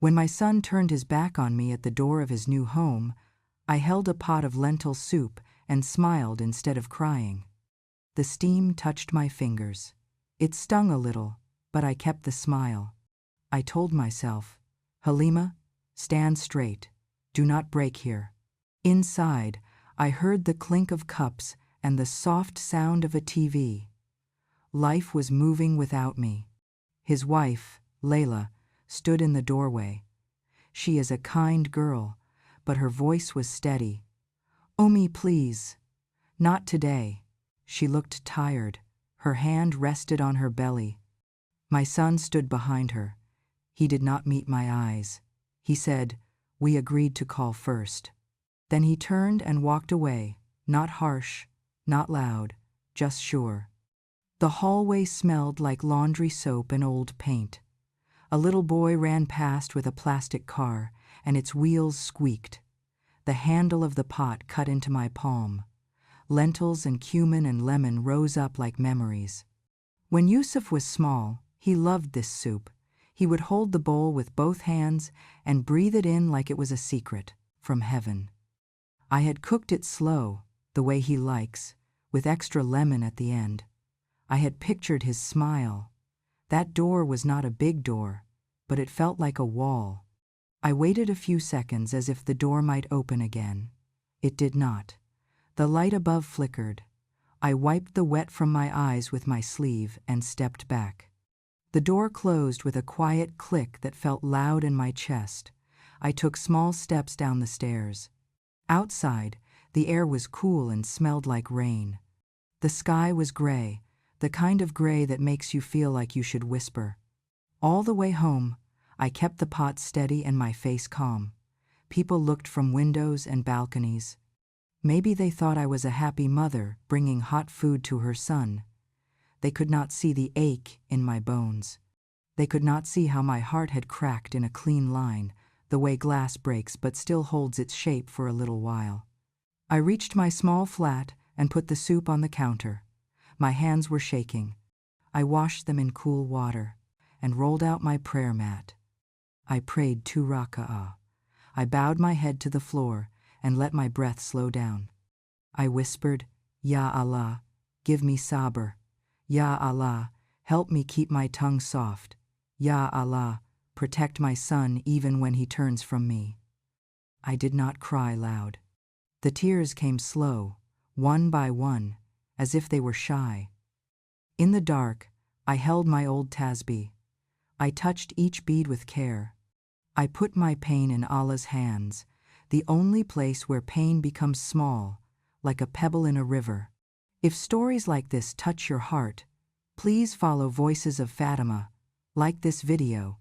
When my son turned his back on me at the door of his new home, I held a pot of lentil soup and smiled instead of crying. The steam touched my fingers. It stung a little, but I kept the smile. I told myself, "Halima, stand straight. Do not break here." Inside, I heard the clink of cups and the soft sound of a TV. Life was moving without me. His wife, Layla, stood in the doorway. She is a kind girl, but her voice was steady. "Omi, please. Not today." She looked tired. Her hand rested on her belly. My son stood behind her. He did not meet my eyes. He said, "We agreed to call first." Then he turned and walked away, not harsh, not loud, just sure. The hallway smelled like laundry soap and old paint. A little boy ran past with a plastic car, and its wheels squeaked. The handle of the pot cut into my palm. Lentils and cumin and lemon rose up like memories. When Yusuf was small, he loved this soup. He would hold the bowl with both hands and breathe it in like it was a secret from heaven. I had cooked it slow, the way he likes, with extra lemon at the end. I had pictured his smile. That door was not a big door, but it felt like a wall. I waited a few seconds as if the door might open again. It did not. The light above flickered. I wiped the wet from my eyes with my sleeve and stepped back. The door closed with a quiet click that felt loud in my chest. I took small steps down the stairs. Outside, the air was cool and smelled like rain. The sky was gray, the kind of gray that makes you feel like you should whisper. All the way home, I kept the pot steady and my face calm. People looked from windows and balconies. Maybe they thought I was a happy mother bringing hot food to her son. They could not see the ache in my bones. They could not see how my heart had cracked in a clean line, the way glass breaks but still holds its shape for a little while. I reached my small flat and put the soup on the counter. My hands were shaking. I washed them in cool water and rolled out my prayer mat. I prayed 2 raka'ah. I bowed my head to the floor and let my breath slow down. I whispered, "Ya Allah, give me sabr. Ya Allah, help me keep my tongue soft. Ya Allah, protect my son even when he turns from me." I did not cry loud. The tears came slow, one by one, as if they were shy. In the dark, I held my old tasbih. I touched each bead with care. I put my pain in Allah's hands, the only place where pain becomes small, like a pebble in a river. If stories like this touch your heart, please follow Voices of Fatima, like this video,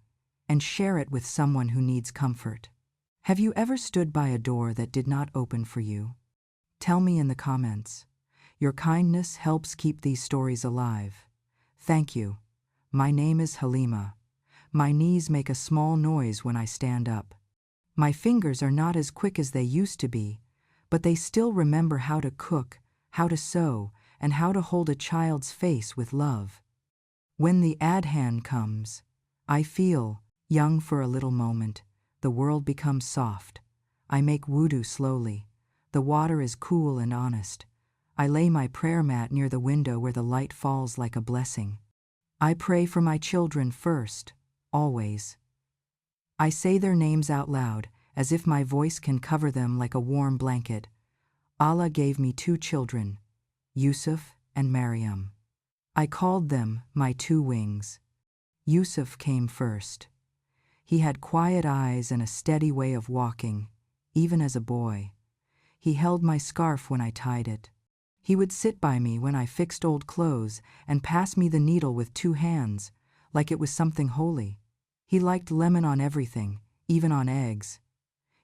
and share it with someone who needs comfort. Have you ever stood by a door that did not open for you? Tell me in the comments. Your kindness helps keep these stories alive. Thank you. My name is Halima. My knees make a small noise when I stand up. My fingers are not as quick as they used to be, but they still remember how to cook, how to sew, and how to hold a child's face with love. When the adhan comes, I feel young for a little moment. The world becomes soft. I make wudu slowly. The water is cool and honest. I lay my prayer mat near the window where the light falls like a blessing. I pray for my children first, always. I say their names out loud, as if my voice can cover them like a warm blanket. Allah gave me 2 children, Yusuf and Maryam. I called them my 2 wings. Yusuf came first. He had quiet eyes and a steady way of walking, even as a boy. He held my scarf when I tied it. He would sit by me when I fixed old clothes and pass me the needle with 2 hands, like it was something holy. He liked lemon on everything, even on eggs.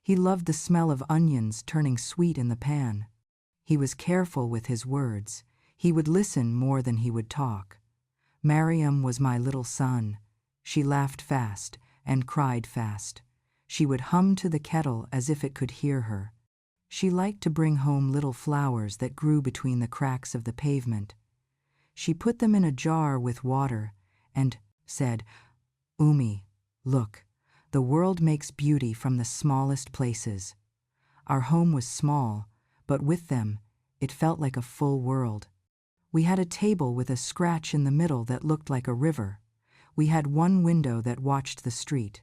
He loved the smell of onions turning sweet in the pan. He was careful with his words. He would listen more than he would talk. Maryam was my little sun. She laughed fast and cried fast. She would hum to the kettle as if it could hear her. She liked to bring home little flowers that grew between the cracks of the pavement. She put them in a jar with water and said, "Umi, look, The world makes beauty from the smallest places. Our home was small, but with them, it felt like a full world. We had a table with a scratch in the middle that looked like a river. We had one window that watched the street.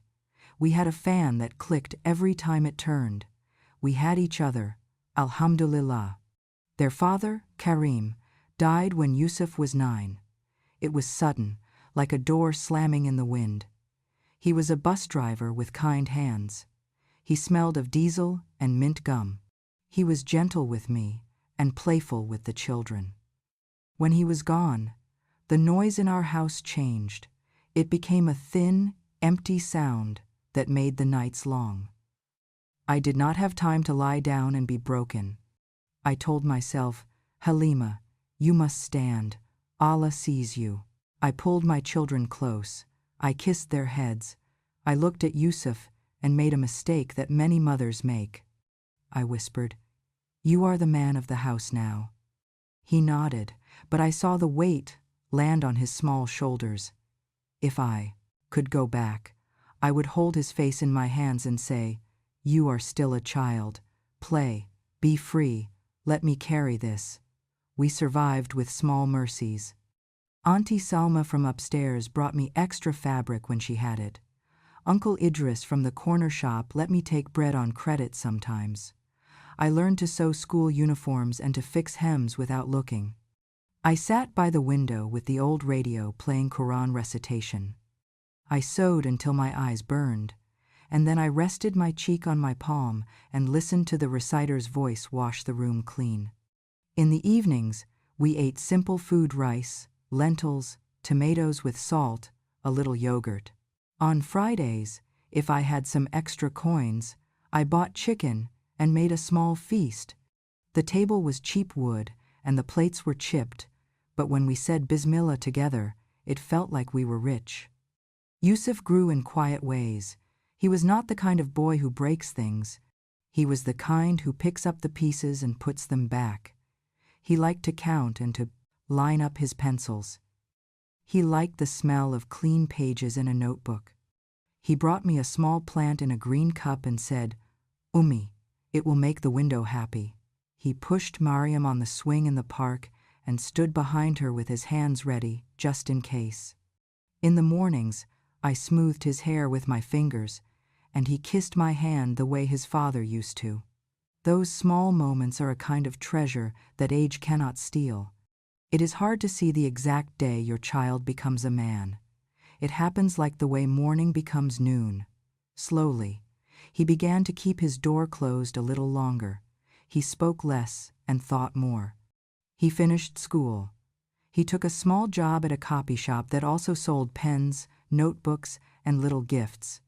We had a fan that clicked every time it turned. We had each other, alhamdulillah. Their father, Karim, died when Yusuf was 9. It was sudden, like a door slamming in the wind. He was a bus driver with kind hands. He smelled of diesel and mint gum. He was gentle with me and playful with the children. When he was gone, the noise in our house changed. It became a thin, empty sound that made the nights long. I did not have time to lie down and be broken. I told myself, Halima, you must stand. Allah sees you. I pulled my children close. I kissed their heads. I looked at Yusuf and made a mistake that many mothers make. I whispered, you are the man of the house now. He nodded, but I saw the weight land on his small shoulders. If I could go back, I would hold his face in my hands and say, you are still a child. Play, be free, let me carry this. We survived with small mercies. Auntie Salma from upstairs brought me extra fabric when she had it. Uncle Idris from the corner shop let me take bread on credit sometimes. I learned to sew school uniforms and to fix hems without looking. I sat by the window with the old radio playing Quran recitation. I sewed until my eyes burned, and then I rested my cheek on my palm and listened to the reciter's voice wash the room clean. In the evenings, we ate simple food: rice, lentils, tomatoes with salt, a little yogurt. On Fridays, if I had some extra coins, I bought chicken and made a small feast. The table was cheap wood and the plates were chipped, but when we said Bismillah together, it felt like we were rich. Yusuf grew in quiet ways. He was not the kind of boy who breaks things. He was the kind who picks up the pieces and puts them back. He liked to count and to line up his pencils. He liked the smell of clean pages in a notebook. He brought me a small plant in a green cup and said, Ummi, it will make the window happy. He pushed Mariam on the swing in the park and stood behind her with his hands ready, just in case. In the mornings, I smoothed his hair with my fingers, and he kissed my hand the way his father used to. Those small moments are a kind of treasure that age cannot steal. It is hard to see the exact day your child becomes a man. It happens like the way morning becomes noon. Slowly, he began to keep his door closed a little longer. He spoke less and thought more. He finished school. He took a small job at a copy shop that also sold pens, notebooks, and little gifts.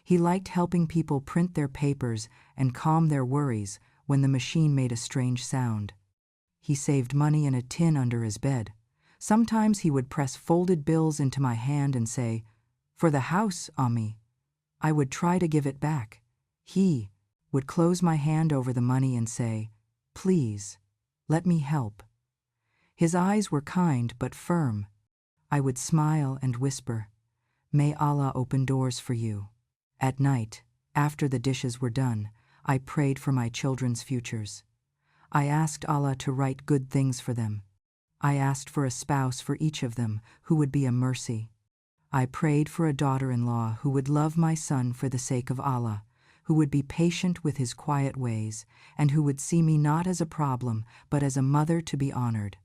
He liked helping people print their papers and calm their worries when the machine made a strange sound. He saved money in a tin under his bed. Sometimes he would press folded bills into my hand and say, "For the house, Ammi." I would try to give it back. He would close my hand over the money and say, "Please, let me help." His eyes were kind but firm. I would smile and whisper, "May Allah open doors for you." At night, after the dishes were done, I prayed for my children's futures. I asked Allah to write good things for them. I asked for a spouse for each of them who would be a mercy. I prayed for a daughter-in-law who would love my son for the sake of Allah, who would be patient with his quiet ways, and who would see me not as a problem, but as a mother to be honored.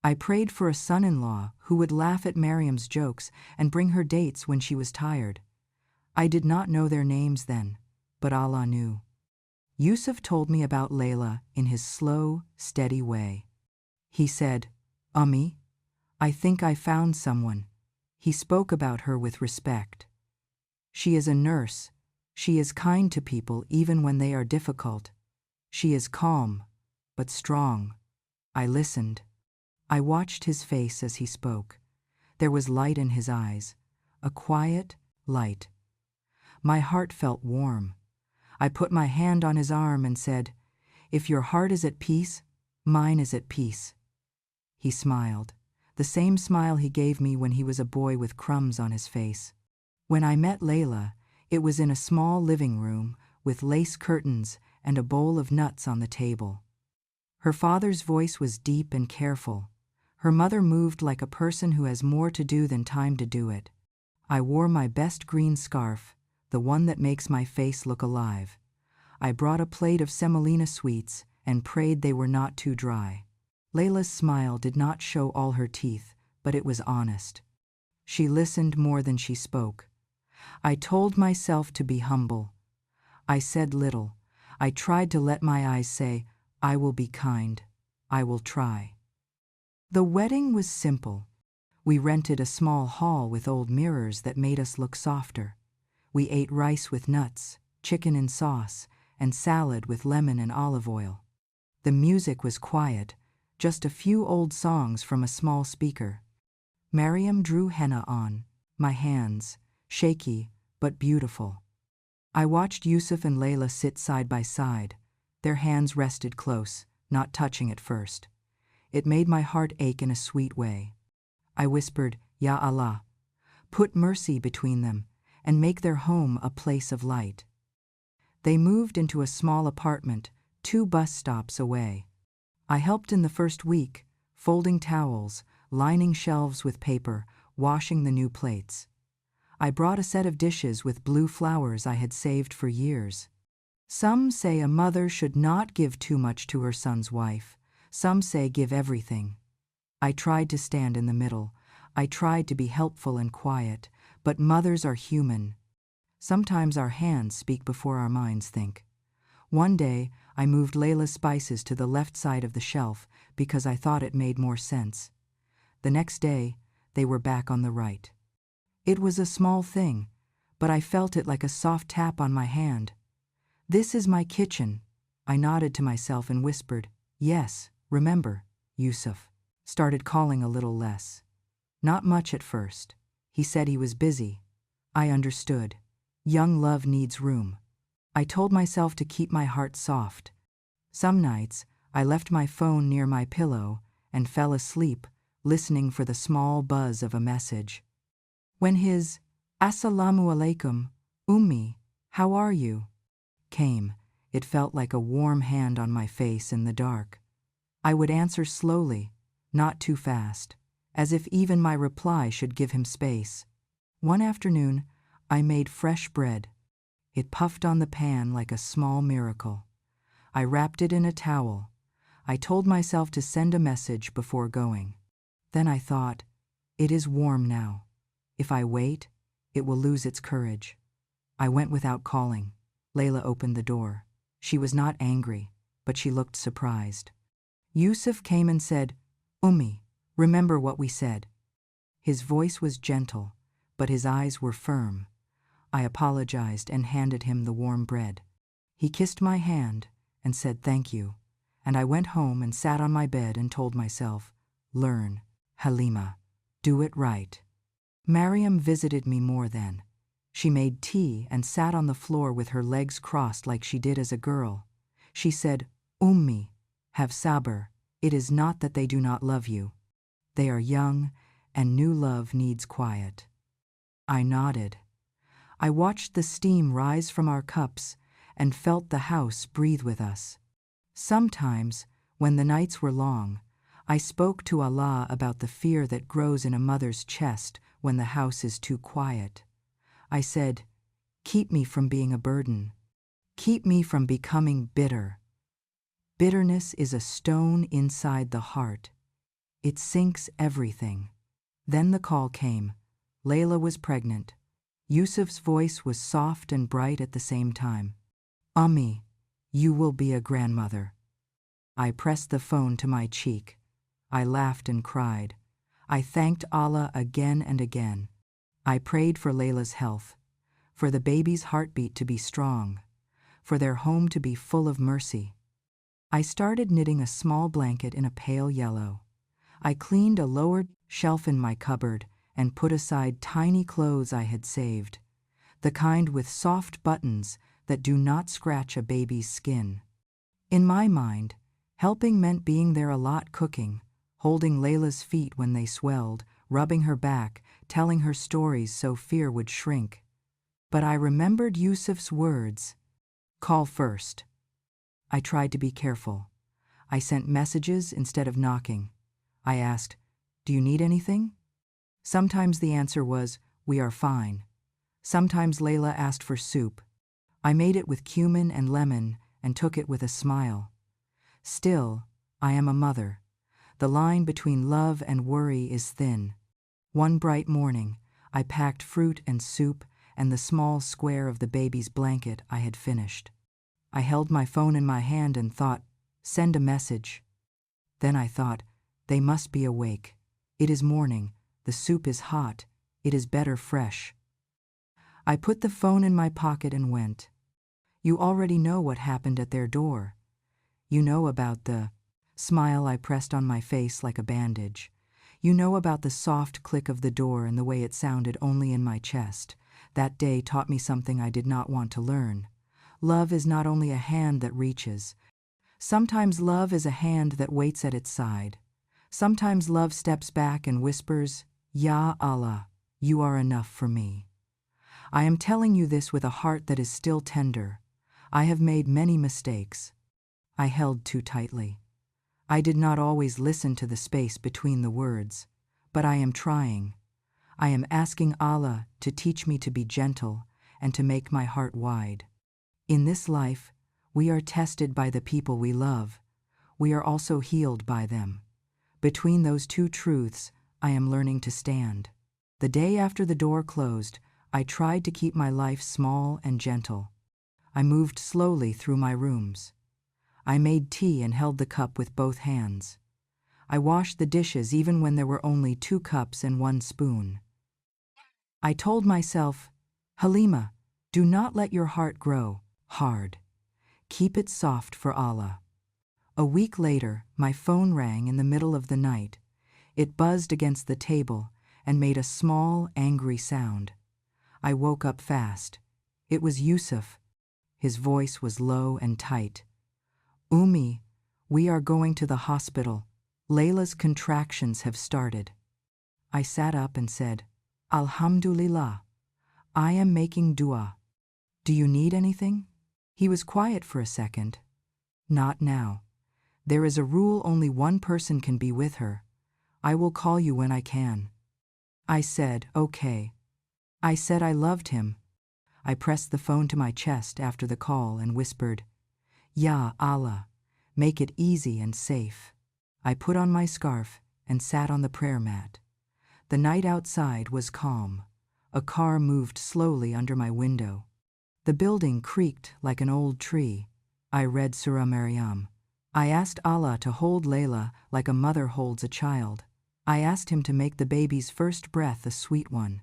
I prayed for a son-in-law who would laugh at Maryam's jokes and bring her dates when she was tired. I did not know their names then, but Allah knew. Yusuf told me about Layla in his slow, steady way. He said, "Ummi, I think I found someone." He spoke about her with respect. "She is a nurse. She is kind to people even when they are difficult. She is calm, but strong." I listened. I watched his face as he spoke. There was light in his eyes, a quiet light. My heart felt warm. I put my hand on his arm and said, "If your heart is at peace, mine is at peace." He smiled, the same smile he gave me when he was a boy with crumbs on his face. When I met Layla, It was in a small living room, with lace curtains and a bowl of nuts on the table. Her father's voice was deep and careful. Her mother moved like a person who has more to do than time to do it. I wore my best green scarf, the one that makes my face look alive. I brought a plate of semolina sweets and prayed they were not too dry. Layla's smile did not show all her teeth, but it was honest. She listened more than she spoke. I told myself to be humble. I said little. I tried to let my eyes say, I will be kind. I will try. The wedding was simple. We rented a small hall with old mirrors that made us look softer. We ate rice with nuts, chicken in sauce, and salad with lemon and olive oil. The music was quiet, just a few old songs from a small speaker. Mariam drew henna on my hands, shaky but beautiful. I watched Yusuf and Layla sit side by side. Their hands rested close, not touching at first. It made my heart ache in a sweet way. I whispered, Ya Allah, put mercy between them and make their home a place of light. They moved into a small apartment, 2 bus stops away. I helped in the first week, folding towels, lining shelves with paper, washing the new plates. I brought a set of dishes with blue flowers I had saved for years. Some say a mother should not give too much to her son's wife. Some say give everything. I tried to stand in the middle. I tried to be helpful and quiet, but mothers are human. Sometimes our hands speak before our minds think. One day, I moved Layla's spices to the left side of the shelf because I thought it made more sense. The next day, they were back on the right. It was a small thing, but I felt it like a soft tap on my hand. This is my kitchen. I nodded to myself and whispered, yes, remember. Yusuf started calling a little less. Not much at first. He said he was busy. I understood. Young love needs room. I told myself to keep my heart soft. Some nights, I left my phone near my pillow and fell asleep, listening for the small buzz of a message. When his "Assalamu alaikum, Ummi, how are you?" came, it felt like a warm hand on my face in the dark. I would answer slowly, not too fast, as if even my reply should give him space. One afternoon, I made fresh bread. It puffed on the pan like a small miracle. I wrapped it in a towel. I told myself to send a message before going. Then I thought, it is warm now. If I wait, it will lose its courage. I went without calling. Layla opened the door. She was not angry, but she looked surprised. Yusuf came and said, Ummi, remember what we said. His voice was gentle, but his eyes were firm. I apologized and handed him the warm bread. He kissed my hand and said thank you, and I went home and sat on my bed and told myself, learn, Halima, do it right. Mariam visited me more then. She made tea and sat on the floor with her legs crossed like she did as a girl. She said, Ummi, have sabr. It is not that they do not love you. They are young, and new love needs quiet. I nodded. I watched the steam rise from our cups and felt the house breathe with us. Sometimes, when the nights were long, I spoke to Allah about the fear that grows in a mother's chest when the house is too quiet. I said, keep me from being a burden. Keep me from becoming bitter. Bitterness is a stone inside the heart. It sinks everything. Then the call came. Layla was pregnant. Yusuf's voice was soft and bright at the same time. Ummi, you will be a grandmother. I pressed the phone to my cheek. I laughed and cried. I thanked Allah again and again. I prayed for Layla's health, for the baby's heartbeat to be strong, for their home to be full of mercy. I started knitting a small blanket in a pale yellow. I cleaned a lower shelf in my cupboard and put aside tiny clothes I had saved, the kind with soft buttons that do not scratch a baby's skin. In my mind, helping meant being there a lot, cooking, holding Layla's feet when they swelled, rubbing her back, telling her stories so fear would shrink. But I remembered Yusuf's words. Call first. I tried to be careful. I sent messages instead of knocking. I asked, "Do you need anything?" Sometimes the answer was, "We are fine." Sometimes Layla asked for soup. I made it with cumin and lemon and took it with a smile. Still, I am a mother. The line between love and worry is thin. One bright morning, I packed fruit and soup and the small square of the baby's blanket I had finished. I held my phone in my hand and thought, send a message. Then I thought, they must be awake. It is morning, the soup is hot, it is better fresh. I put the phone in my pocket and went. You already know what happened at their door. You know about the smile I pressed on my face like a bandage. You know about the soft click of the door and the way it sounded only in my chest. That day taught me something I did not want to learn. Love is not only a hand that reaches. Sometimes love is a hand that waits at its side. Sometimes love steps back and whispers, Ya Allah, you are enough for me. I am telling you this with a heart that is still tender. I have made many mistakes. I held too tightly. I did not always listen to the space between the words, but I am trying. I am asking Allah to teach me to be gentle and to make my heart wide. In this life, we are tested by the people we love. We are also healed by them. Between those two truths, I am learning to stand. The day after the door closed, I tried to keep my life small and gentle. I moved slowly through my rooms. I made tea and held the cup with both hands. I washed the dishes even when there were only 2 cups and 1 spoon. I told myself, Halima, do not let your heart grow hard. Keep it soft for Allah. A week later, my phone rang in the middle of the night. It buzzed against the table and made a small, angry sound. I woke up fast. It was Yusuf. His voice was low and tight. Ummi, we are going to the hospital. Layla's contractions have started. I sat up and said, Alhamdulillah. I am making dua. Do you need anything? He was quiet for a second. Not now. There is a rule only one person can be with her. I will call you when I can. I said, okay. I said I loved him. I pressed the phone to my chest after the call and whispered, Ya Allah, make it easy and safe. I put on my scarf and sat on the prayer mat. The night outside was calm. A car moved slowly under my window. The building creaked like an old tree. I read Surah Maryam. I asked Allah to hold Layla like a mother holds a child. I asked him to make the baby's first breath a sweet one.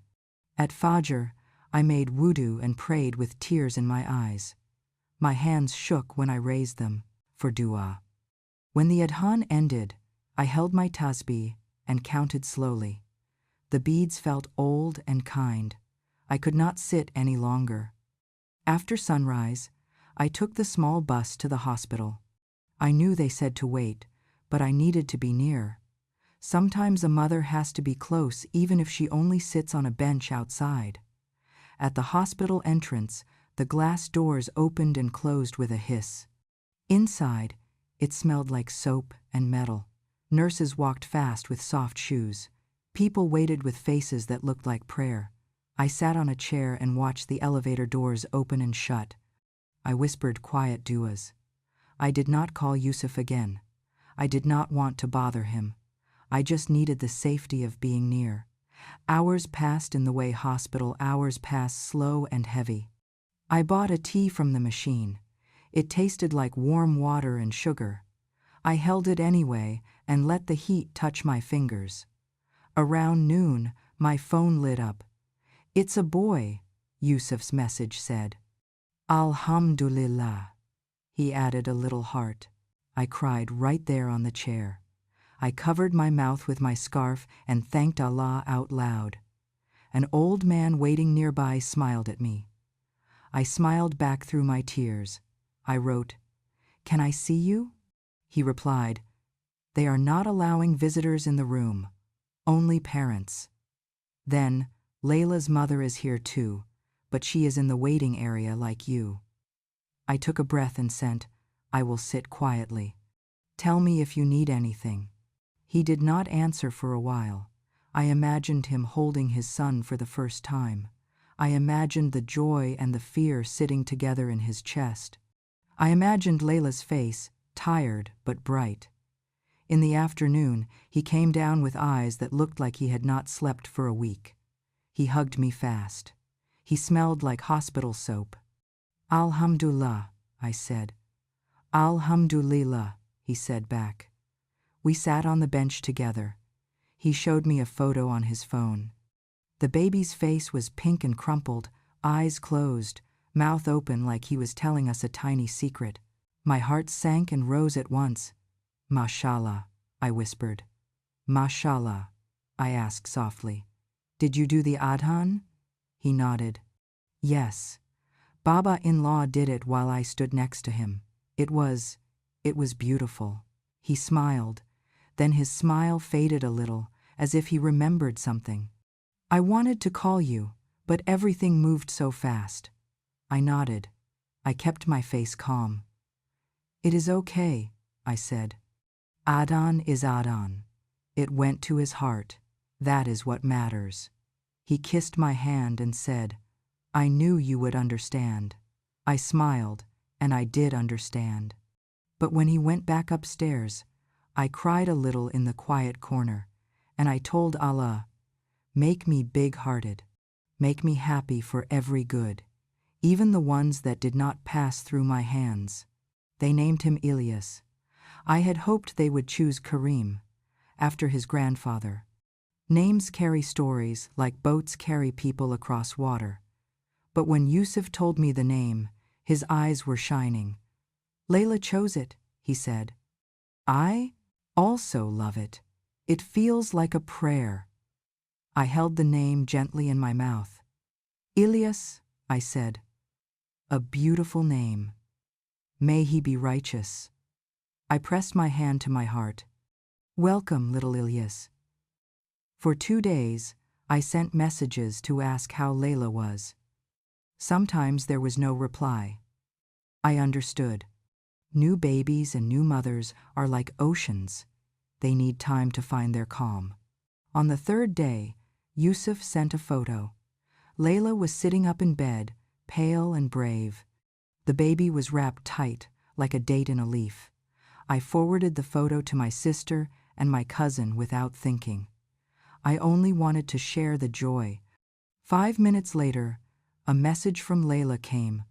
At Fajr, I made wudu and prayed with tears in my eyes. My hands shook when I raised them for dua. When the adhan ended, I held my tasbih and counted slowly. The beads felt old and kind. I could not sit any longer. After sunrise, I took the small bus to the hospital. I knew they said to wait, but I needed to be near. Sometimes a mother has to be close even if she only sits on a bench outside. At the hospital entrance, the glass doors opened and closed with a hiss. Inside, it smelled like soap and metal. Nurses walked fast with soft shoes. People waited with faces that looked like prayer. I sat on a chair and watched the elevator doors open and shut. I whispered quiet duas. I did not call Yusuf again. I did not want to bother him. I just needed the safety of being near. Hours passed in the way hospital hours pass, slow and heavy. I bought a tea from the machine. It tasted like warm water and sugar. I held it anyway and let the heat touch my fingers. Around noon, my phone lit up. It's a boy, Yusuf's message said. Alhamdulillah. He added a little heart. I cried right there on the chair. I covered my mouth with my scarf and thanked Allah out loud. An old man waiting nearby smiled at me. I smiled back through my tears. I wrote, Can I see you? He replied, They are not allowing visitors in the room, only parents. Then, Layla's mother is here too, but she is in the waiting area like you." I took a breath and said, "I will sit quietly. Tell me if you need anything." He did not answer for a while. I imagined him holding his son for the first time. I imagined the joy and the fear sitting together in his chest. I imagined Layla's face, tired but bright. In the afternoon, he came down with eyes that looked like he had not slept for a week. He hugged me fast. He smelled like hospital soap. "Alhamdulillah," I said. "Alhamdulillah," he said back. We sat on the bench together. He showed me a photo on his phone. The baby's face was pink and crumpled, eyes closed, mouth open like he was telling us a tiny secret. My heart sank and rose at once. "Mashallah," I whispered. "Mashallah," I asked softly. "Did you do the adhan?" He nodded. "Yes. Baba-in-law did it while I stood next to him. It was beautiful." He smiled. Then his smile faded a little, as if he remembered something. "I wanted to call you, but everything moved so fast." I nodded. I kept my face calm. "It is okay," I said. "Adhan is Adhan." It went to his heart. That is what matters. He kissed my hand and said, "I knew you would understand." I smiled, and I did understand. But when he went back upstairs, I cried a little in the quiet corner, and I told Allah, "Make me big-hearted. Make me happy for every good, even the ones that did not pass through my hands." They named him Ilyas. I had hoped they would choose Karim, after his grandfather. Names carry stories like boats carry people across water. But when Yusuf told me the name, his eyes were shining. "Layla chose it," he said. "I also love it. It feels like a prayer." I held the name gently in my mouth. "Ilyas," I said. "A beautiful name. May he be righteous." I pressed my hand to my heart. "Welcome, little Ilyas." For 2 days, I sent messages to ask how Layla was. Sometimes there was no reply. I understood. New babies and new mothers are like oceans. They need time to find their calm. On the 3rd day, Yusuf sent a photo. Layla was sitting up in bed, pale and brave. The baby was wrapped tight, like a date in a leaf. I forwarded the photo to my sister and my cousin without thinking. I only wanted to share the joy. 5 minutes later, a message from Layla came.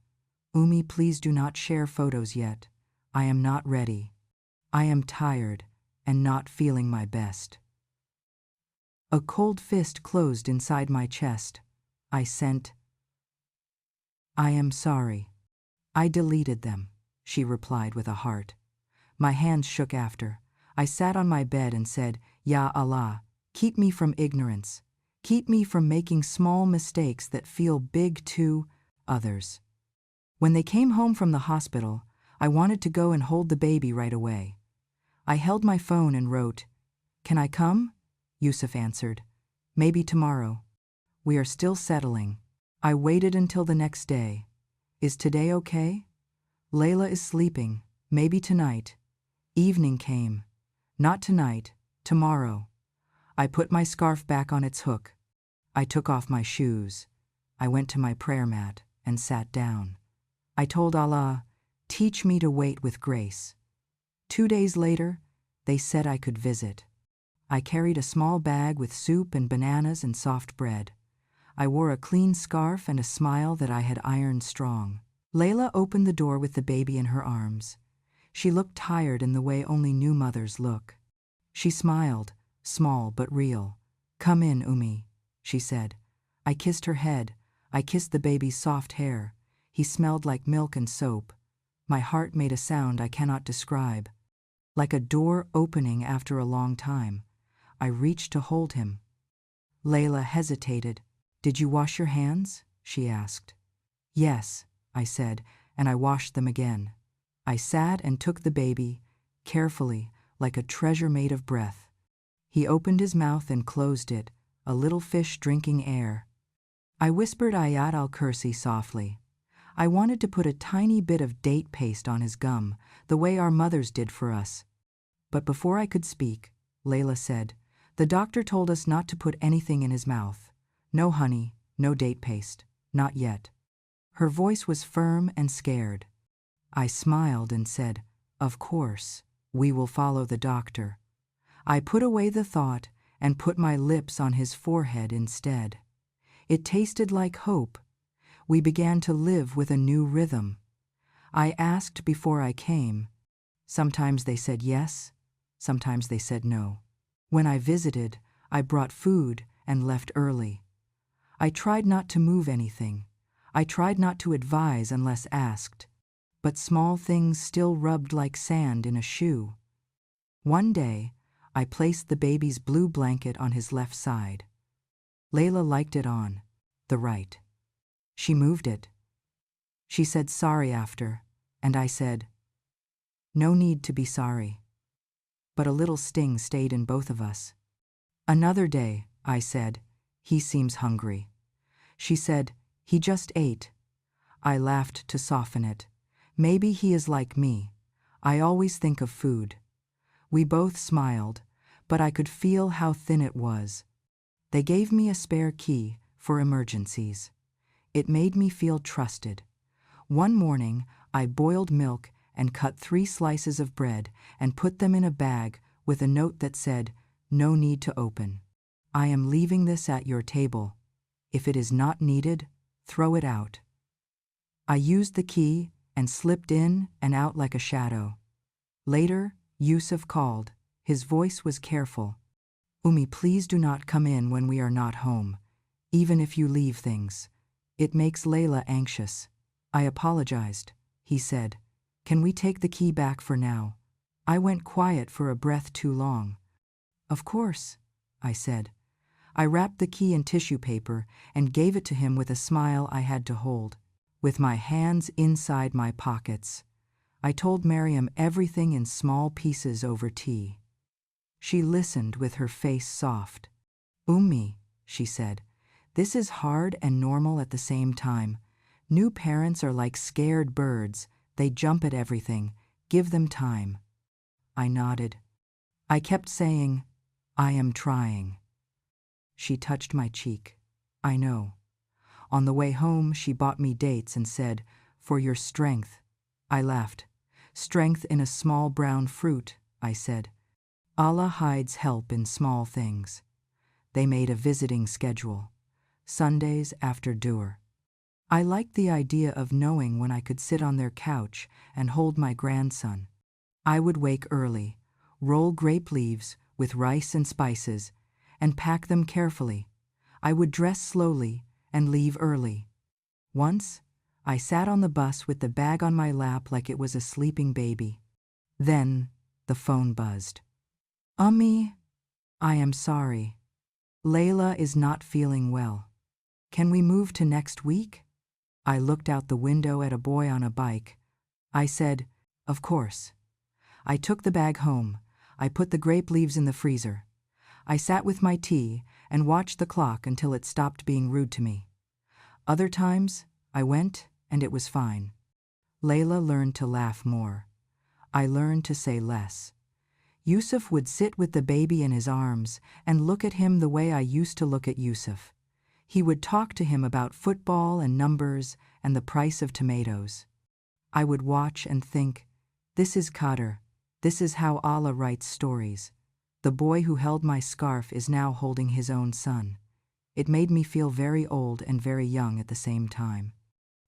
"Umi, please do not share photos yet. I am not ready. I am tired and not feeling my best." A cold fist closed inside my chest. I sent, "I am sorry." "I deleted them," she replied with a heart. My hands shook after. I sat on my bed and said, "Ya Allah, keep me from ignorance. Keep me from making small mistakes that feel big to others." When they came home from the hospital, I wanted to go and hold the baby right away. I held my phone and wrote, "Can I come?" Yusuf answered, "Maybe tomorrow. We are still settling." I waited until the next day. "Is today okay?" "Layla is sleeping. Maybe tonight." Evening came. "Not tonight. Tomorrow." I put my scarf back on its hook. I took off my shoes. I went to my prayer mat and sat down. I told Allah, "Teach me to wait with grace." 2 days later, they said I could visit. I carried a small bag with soup and bananas and soft bread. I wore a clean scarf and a smile that I had ironed strong. Layla opened the door with the baby in her arms. She looked tired in the way only new mothers look. She smiled, small but real. "Come in, Umi," she said. I kissed her head. I kissed the baby's soft hair. He smelled like milk and soap. My heart made a sound I cannot describe. Like a door opening after a long time. I reached to hold him. Layla hesitated. "Did you wash your hands?" she asked. "Yes," I said, and I washed them again. I sat and took the baby, carefully, like a treasure made of breath. He opened his mouth and closed it, a little fish drinking air. I whispered Ayat al-Kursi softly. I wanted to put a tiny bit of date paste on his gum, the way our mothers did for us. But before I could speak, Layla said, "The doctor told us not to put anything in his mouth. No honey, no date paste, not yet." Her voice was firm and scared. I smiled and said, "Of course, we will follow the doctor." I put away the thought and put my lips on his forehead instead. It tasted like hope. We began to live with a new rhythm. I asked before I came. Sometimes they said yes, sometimes they said no. When I visited, I brought food and left early. I tried not to move anything. I tried not to advise unless asked. But small things still rubbed like sand in a shoe. One day, I placed the baby's blue blanket on his left side. Layla liked it on the right. She moved it. She said sorry after, and I said, "No need to be sorry." But a little sting stayed in both of us. Another day, I said, "He seems hungry." She said, "He just ate." I laughed to soften it. Maybe he is like me. I always think of food. We both smiled, but I could feel how thin it was. They gave me a spare key for emergencies. It made me feel trusted. One morning, I boiled milk and cut 3 slices of bread and put them in a bag with a note that said, "No need to open. I am leaving this at your table. If it is not needed, throw it out." I used the key and slipped in and out like a shadow. Later, Yusuf called. His voice was careful. "Ummi, please do not come in when we are not home, even if you leave things. It makes Layla anxious." I apologized. He said, "Can we take the key back for now?" I went quiet for a breath too long. "Of course," I said. I wrapped the key in tissue paper and gave it to him with a smile I had to hold. With my hands inside my pockets, I told Mariam everything in small pieces over tea. She listened with her face soft. "Ummi," she said, "this is hard and normal at the same time. New parents are like scared birds. They jump at everything. Give them time." I nodded. I kept saying, "I am trying." She touched my cheek. "I know." On the way home, she bought me dates and said, "For your strength." I laughed. "Strength in a small brown fruit," I said. Allah hides help in small things. They made a visiting schedule. Sundays after Dur. I liked the idea of knowing when I could sit on their couch and hold my grandson. I would wake early, roll grape leaves with rice and spices, and pack them carefully. I would dress slowly and leave early. Once, I sat on the bus with the bag on my lap like it was a sleeping baby. Then, the phone buzzed. "Ummi, I am sorry. Layla is not feeling well. Can we move to next week?" I looked out the window at a boy on a bike. I said, "Of course." I took the bag home. I put the grape leaves in the freezer. I sat with my tea and watched the clock until it stopped being rude to me. Other times, I went and it was fine. Layla learned to laugh more. I learned to say less. Yusuf would sit with the baby in his arms and look at him the way I used to look at Yusuf. He would talk to him about football and numbers and the price of tomatoes. I would watch and think, this is Qadr. This is how Allah writes stories. The boy who held my scarf is now holding his own son. It made me feel very old and very young at the same time.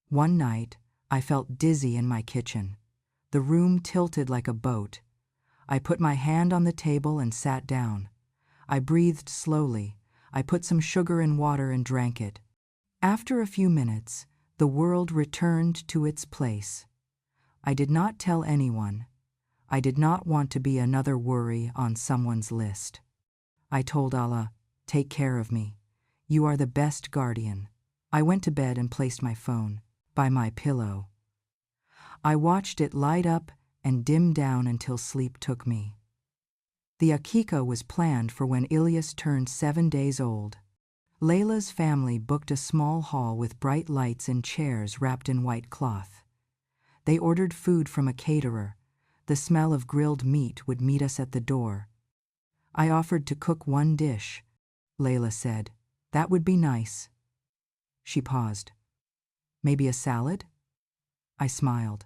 One night, I felt dizzy in my kitchen. The room tilted like a boat. I put my hand on the table and sat down. I breathed slowly. I put some sugar in water and drank it. After a few minutes, the world returned to its place. I did not tell anyone. I did not want to be another worry on someone's list. I told Allah, "Take care of me. You are the best guardian." I went to bed and placed my phone by my pillow. I watched it light up and dim down until sleep took me. The Akika was planned for when Ilyas turned 7 days old. Layla's family booked a small hall with bright lights and chairs wrapped in white cloth. They ordered food from a caterer. The smell of grilled meat would meet us at the door. I offered to cook one dish. Layla said, "That would be nice." She paused. "Maybe a salad?" I smiled.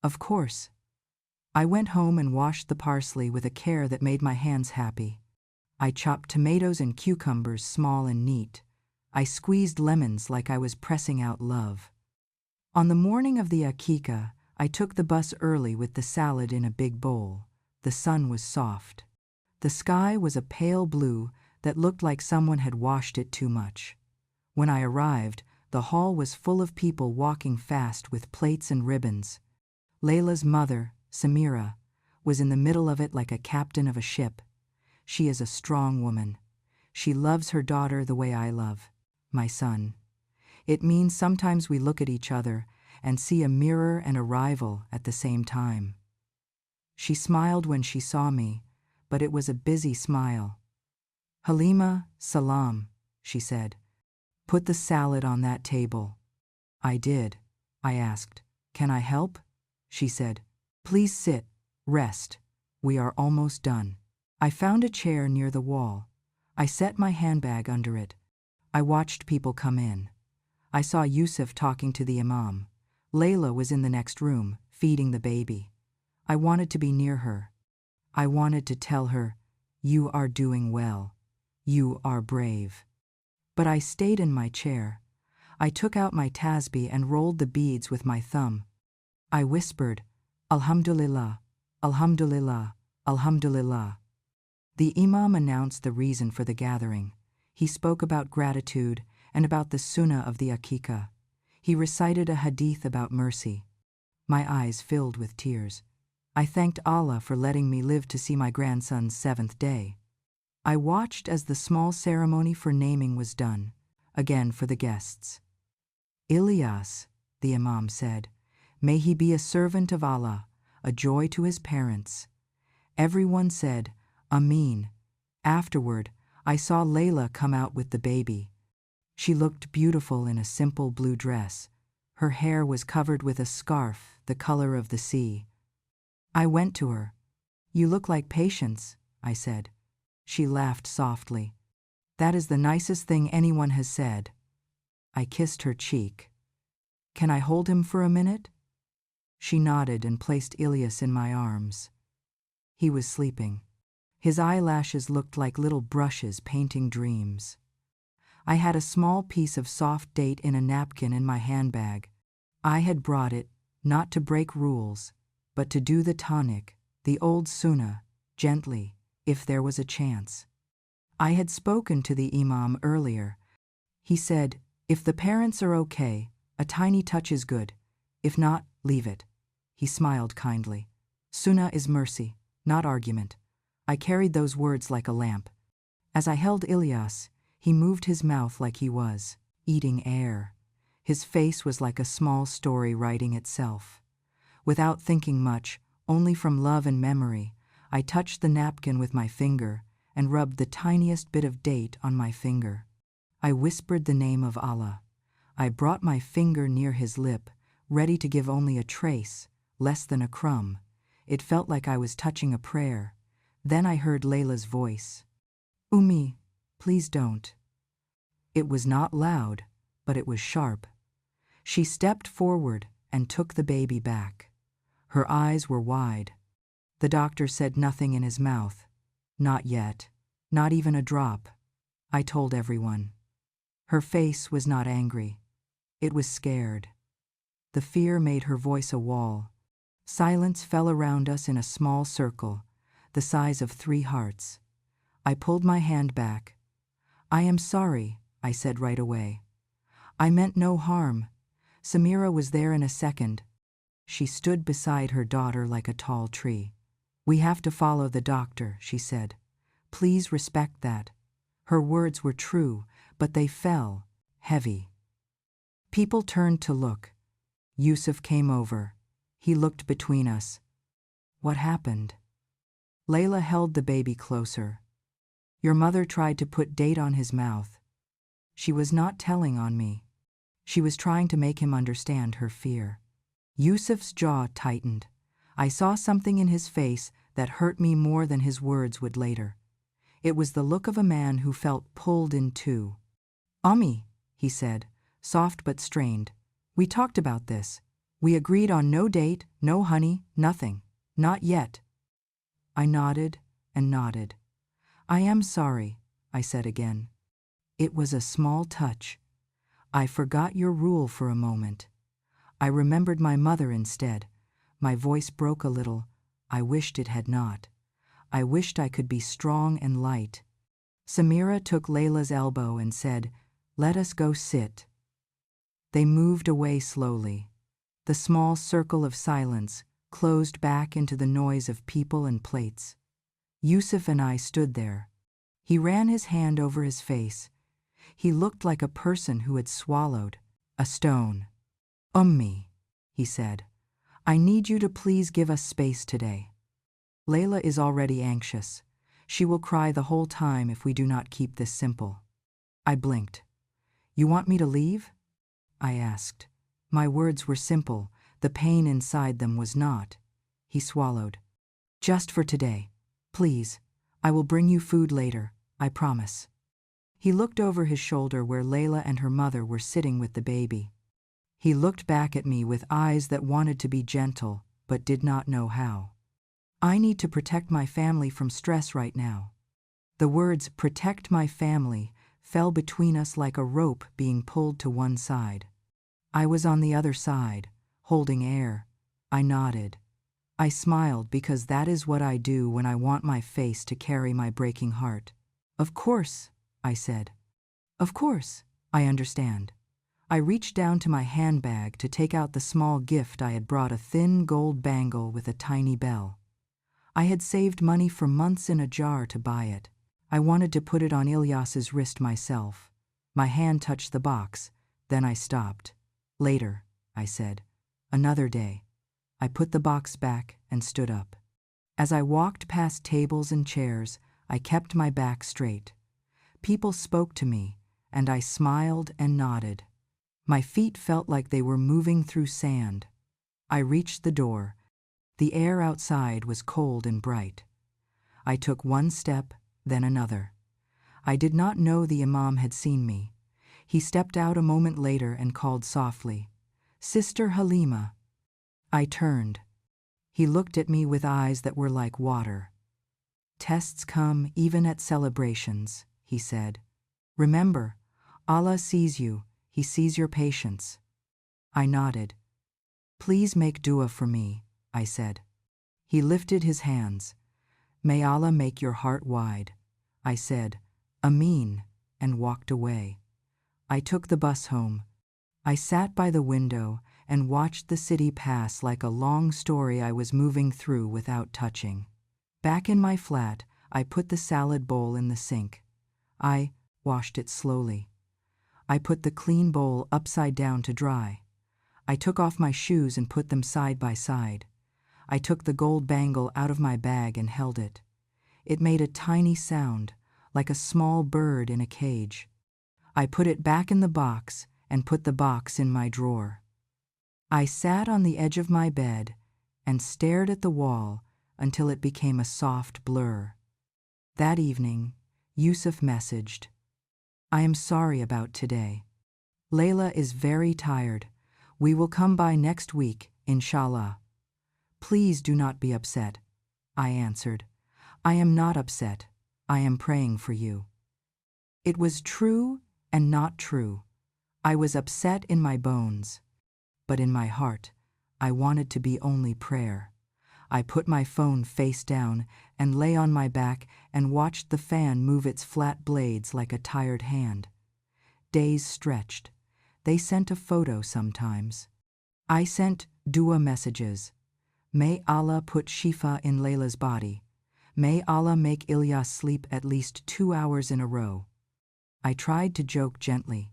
"Of course." I went home and washed the parsley with a care that made my hands happy. I chopped tomatoes and cucumbers small and neat. I squeezed lemons like I was pressing out love. On the morning of the akika, I took the bus early with the salad in a big bowl. The sun was soft. The sky was a pale blue that looked like someone had washed it too much. When I arrived, the hall was full of people walking fast with plates and ribbons. Layla's mother, Samira, was in the middle of it like a captain of a ship. She is a strong woman. She loves her daughter the way I love my son. It means sometimes we look at each other and see a mirror and a rival at the same time. She smiled when she saw me, but it was a busy smile. "Halima, salam," she said. "Put the salad on that table." I did. I asked, "Can I help?" She said, "Please sit, rest. We are almost done." I found a chair near the wall. I set my handbag under it. I watched people come in. I saw Yusuf talking to the imam. Layla was in the next room, feeding the baby. I wanted to be near her. I wanted to tell her, "You are doing well. You are brave." But I stayed in my chair. I took out my tasbih and rolled the beads with my thumb. I whispered, "Alhamdulillah, Alhamdulillah, Alhamdulillah." The imam announced the reason for the gathering. He spoke about gratitude and about the sunnah of the akika. He recited a hadith about mercy. My eyes filled with tears. I thanked Allah for letting me live to see my grandson's 7th day. I watched as the small ceremony for naming was done, again for the guests. "Ilyas," the imam said, "may he be a servant of Allah, a joy to his parents." Everyone said, "Ameen." Afterward, I saw Layla come out with the baby. She looked beautiful in a simple blue dress. Her hair was covered with a scarf the color of the sea. I went to her. "You look like Patience," I said. She laughed softly. "That is the nicest thing anyone has said." I kissed her cheek. "Can I hold him for a minute?" She nodded and placed Ilyas in my arms. He was sleeping. His eyelashes looked like little brushes painting dreams. I had a small piece of soft date in a napkin in my handbag. I had brought it, not to break rules, but to do the tonic, the old sunnah, gently, if there was a chance. I had spoken to the imam earlier. He said, "If the parents are okay, a tiny touch is good. If not, leave it." He smiled kindly. Sunnah is mercy, not argument. I carried those words like a lamp. As I held Ilyas, he moved his mouth like he was eating air. His face was like a small story writing itself. Without thinking much, only from love and memory, I touched the napkin with my finger and rubbed the tiniest bit of date on my finger. I whispered the name of Allah. I brought my finger near his lip, ready to give only a trace, less than a crumb. It felt like I was touching a prayer. Then I heard Layla's voice. "Ummi, please don't." It was not loud, but it was sharp. She stepped forward and took the baby back. Her eyes were wide. The doctor said nothing in his mouth. Not yet. Not even a drop. I told everyone. Her face was not angry. It was scared. The fear made her voice a wall. Silence fell around us in a small circle, the size of 3 hearts. I pulled my hand back. "I am sorry," I said right away. "I meant no harm." Samira was there in a second. She stood beside her daughter like a tall tree. "We have to follow the doctor," she said. "Please respect that." Her words were true, but they fell, heavy. People turned to look. Yusuf came over. He looked between us. "What happened?" Layla held the baby closer. "Your mother tried to put date on his mouth." She was not telling on me. She was trying to make him understand her fear. Yusuf's jaw tightened. I saw something in his face that hurt me more than his words would later. It was the look of a man who felt pulled in two. "Ummi," he said, soft but strained. "We talked about this. We agreed on no date, no honey, nothing. Not yet." I nodded and nodded. "I am sorry," I said again. It was a small touch. I forgot your rule for a moment. I remembered my mother instead. My voice broke a little. I wished it had not. I wished I could be strong and light. Samira took Layla's elbow and said, "Let us go sit." They moved away slowly. The small circle of silence closed back into the noise of people and plates. Yusuf and I stood there. He ran his hand over his face. He looked like a person who had swallowed a stone. "Ummi," he said, "I need you to please give us space today. Layla is already anxious. She will cry the whole time if we do not keep this simple." I blinked. "You want me to leave?" I asked. My words were simple. The pain inside them was not. He swallowed. "Just for today. Please. I will bring you food later. I promise." He looked over his shoulder where Layla and her mother were sitting with the baby. He looked back at me with eyes that wanted to be gentle, but did not know how. "I need to protect my family from stress right now." The words "protect my family" fell between us like a rope being pulled to one side. I was on the other side, holding air. I nodded. I smiled because that is what I do when I want my face to carry my breaking heart. "Of course," I said. "Of course, I understand." I reached down to my handbag to take out the small gift I had brought, a thin gold bangle with a tiny bell. I had saved money for months in a jar to buy it. I wanted to put it on Ilyas's wrist myself. My hand touched the box, then I stopped. "Later," I said. "Another day." I put the box back and stood up. As I walked past tables and chairs, I kept my back straight. People spoke to me, and I smiled and nodded. My feet felt like they were moving through sand. I reached the door. The air outside was cold and bright. I took one step, then another. I did not know the Imam had seen me. He stepped out a moment later and called softly, "Sister Halima." I turned. He looked at me with eyes that were like water. "Tests come even at celebrations," he said. "Remember, Allah sees you. He sees your patience." I nodded. "Please make dua for me," I said. He lifted his hands. "May Allah make your heart wide." I said, "Ameen," and walked away. I took the bus home. I sat by the window and watched the city pass like a long story I was moving through without touching. Back in my flat, I put the salad bowl in the sink. I washed it slowly. I put the clean bowl upside down to dry. I took off my shoes and put them side by side. I took the gold bangle out of my bag and held it. It made a tiny sound, like a small bird in a cage. I put it back in the box and put the box in my drawer. I sat on the edge of my bed and stared at the wall until it became a soft blur. That evening, Yusuf messaged, "I am sorry about today. Layla is very tired. We will come by next week, insha'Allah." "Please do not be upset," I answered. "I am not upset. I am praying for you." It was true and not true. I was upset in my bones, but in my heart, I wanted to be only prayer. I put my phone face down and lay on my back and watched the fan move its flat blades like a tired hand. Days stretched. They sent a photo sometimes. I sent dua messages. May Allah put Shifa in Layla's body. May Allah make Ilyas sleep at least 2 hours in a row. I tried to joke gently.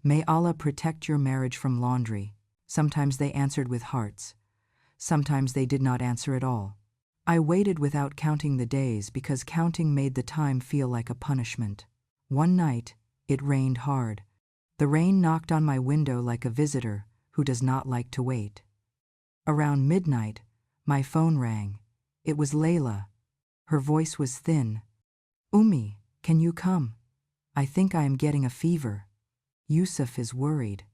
May Allah protect your marriage from laundry. Sometimes they answered with hearts. Sometimes they did not answer at all. I waited without counting the days because counting made the time feel like a punishment. One night, It rained hard. The rain knocked on my window like a visitor who does not like to wait. Around midnight, my phone rang. It was Layla. Her voice was thin. "Ummi, can you come? I think I am getting a fever. Yusuf is worried."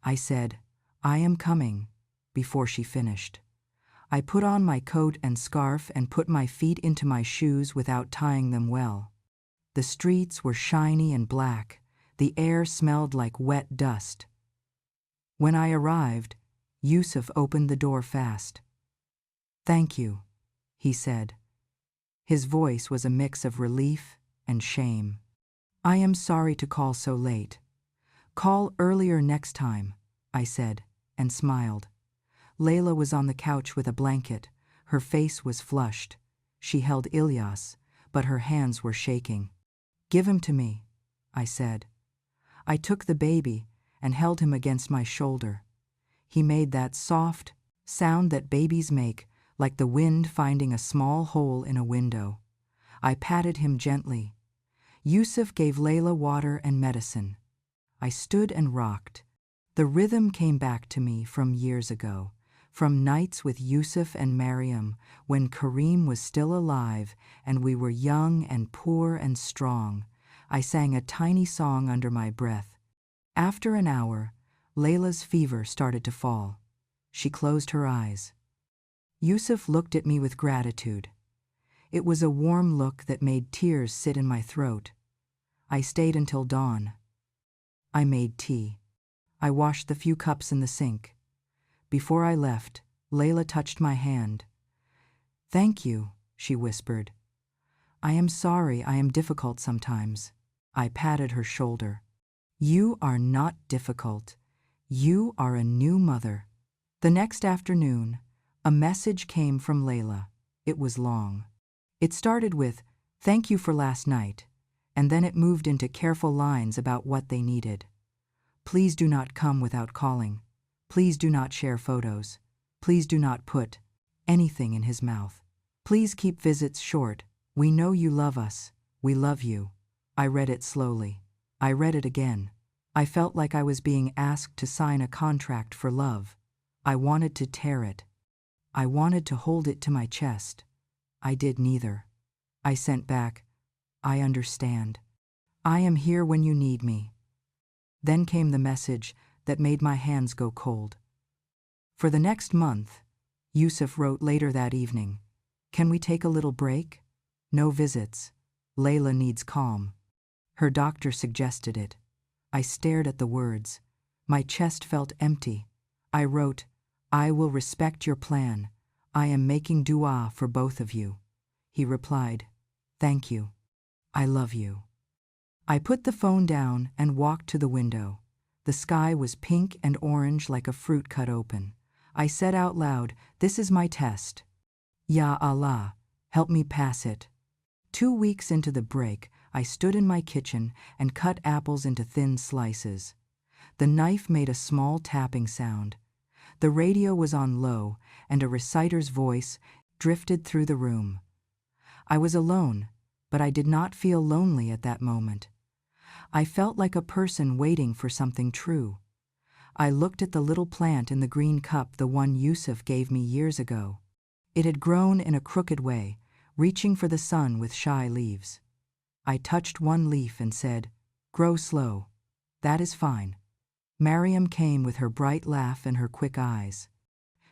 I said, "I am coming," before she finished. I put on my coat and scarf and put my feet into my shoes without tying them well. The streets were shiny and black. The air smelled like wet dust. When I arrived, Yusuf opened the door fast. "Thank you," he said. His voice was a mix of relief and shame. "I am sorry to call so late." "Call earlier next time," I said, and smiled. Layla was on the couch with a blanket. Her face was flushed. She held Ilyas, but her hands were shaking. "Give him to me," I said. I took the baby and held him against my shoulder. He made that soft sound that babies make, like the wind finding a small hole in a window. I patted him gently. Yusuf gave Layla water and medicine. I stood and rocked. The rhythm came back to me from years ago, from nights with Yusuf and Mariam, when Kareem was still alive and we were young and poor and strong. I sang a tiny song under my breath. After an hour, Layla's fever started to fall. She closed her eyes. Yusuf looked at me with gratitude. It was a warm look that made tears sit in my throat. I stayed until dawn. I made tea. I washed the few cups in the sink. Before I left, Layla touched my hand. "Thank you," she whispered. "I am sorry I am difficult sometimes." I patted her shoulder. "You are not difficult. You are a new mother." The next afternoon, a message came from Layla. It was long. It started with, "Thank you for last night," and then it moved into careful lines about what they needed. "Please do not come without calling. Please do not share photos. Please do not put anything in his mouth. Please keep visits short. We know you love us. We love you." I read it slowly. I read it again. I felt like I was being asked to sign a contract for love. I wanted to tear it. I wanted to hold it to my chest. I did neither. I sent back, "I understand. I am here when you need me." Then came the message that made my hands go cold. For the next month, Yusuf wrote later that evening, "Can we take a little break? No visits. Layla needs calm." Her doctor suggested it. I stared at the words. My chest felt empty. I wrote, "I will respect your plan. I am making dua for both of you." He replied, "Thank you. I love you." I put the phone down and walked to the window. The sky was pink and orange like a fruit cut open. I said out loud, "This is my test. Ya Allah, help me pass it." 2 weeks into the break, I stood in my kitchen and cut apples into thin slices. The knife made a small tapping sound. The radio was on low, and a reciter's voice drifted through the room. I was alone, but I did not feel lonely at that moment. I felt like a person waiting for something true. I looked at the little plant in the green cup, the one Yusuf gave me years ago. It had grown in a crooked way, reaching for the sun with shy leaves. I touched one leaf and said, "Grow slow. That is fine." Mariam came with her bright laugh and her quick eyes.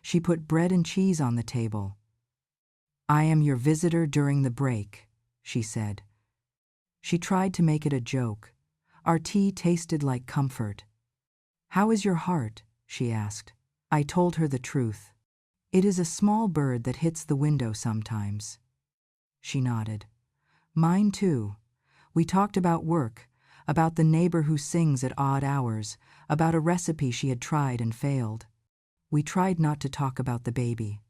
She put bread and cheese on the table. "I am your visitor during the break," she said. She tried to make it a joke. Our tea tasted like comfort. "How is your heart?" she asked. I told her the truth. "It is a small bird that hits the window sometimes." She nodded. "Mine too." We talked about work, about the neighbor who sings at odd hours, about a recipe she had tried and failed. We tried not to talk about the baby.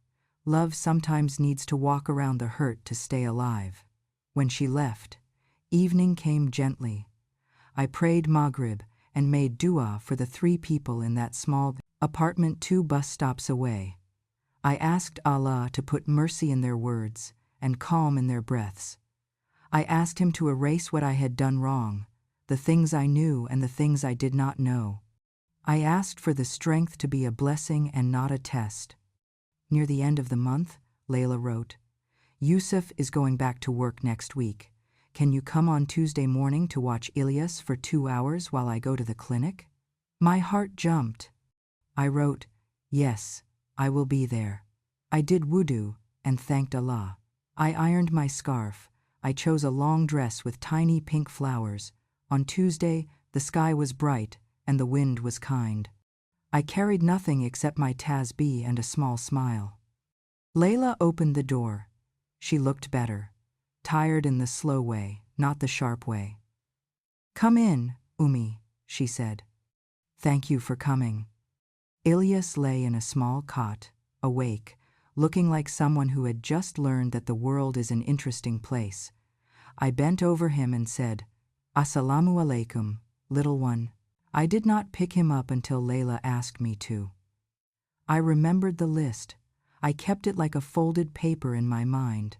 Love sometimes needs to walk around the hurt to stay alive. When she left, evening came gently. I prayed Maghrib and made dua for the 3 people in that small apartment 2 bus stops away. I asked Allah to put mercy in their words and calm in their breaths. I asked him to erase what I had done wrong, the things I knew and the things I did not know. I asked for the strength to be a blessing and not a test. Near the end of the month, Layla wrote, Yusuf is going back to work next week. Can you come on Tuesday morning to watch Ilyas for 2 hours while I go to the clinic? My heart jumped. I wrote, yes, I will be there. I did wudu and thanked Allah. I ironed my scarf. I chose a long dress with tiny pink flowers. On Tuesday, the sky was bright and the wind was kind. I carried nothing except my tasbih and a small smile. Layla opened the door. She looked better. Tired in the slow way, not the sharp way. Come in, Ummi, she said. Thank you for coming. Ilyas lay in a small cot, awake, looking like someone who had just learned that the world is an interesting place. I bent over him and said, Assalamu alaikum, little one. I did not pick him up until Layla asked me to. I remembered the list. I kept it like a folded paper in my mind.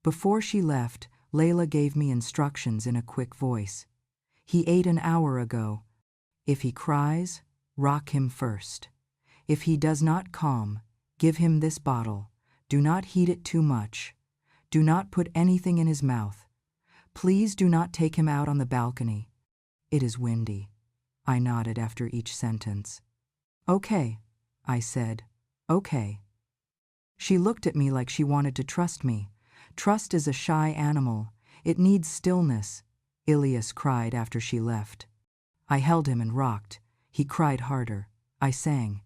Before she left, Layla gave me instructions in a quick voice. He ate an hour ago. If he cries, rock him first. If he does not calm, give him this bottle. Do not heat it too much. Do not put anything in his mouth. Please do not take him out on the balcony. It is windy. I nodded after each sentence. Okay, I said. Okay. She looked at me like she wanted to trust me. Trust is a shy animal. It needs stillness, Ilyas cried after she left. I held him and rocked. He cried harder. I sang.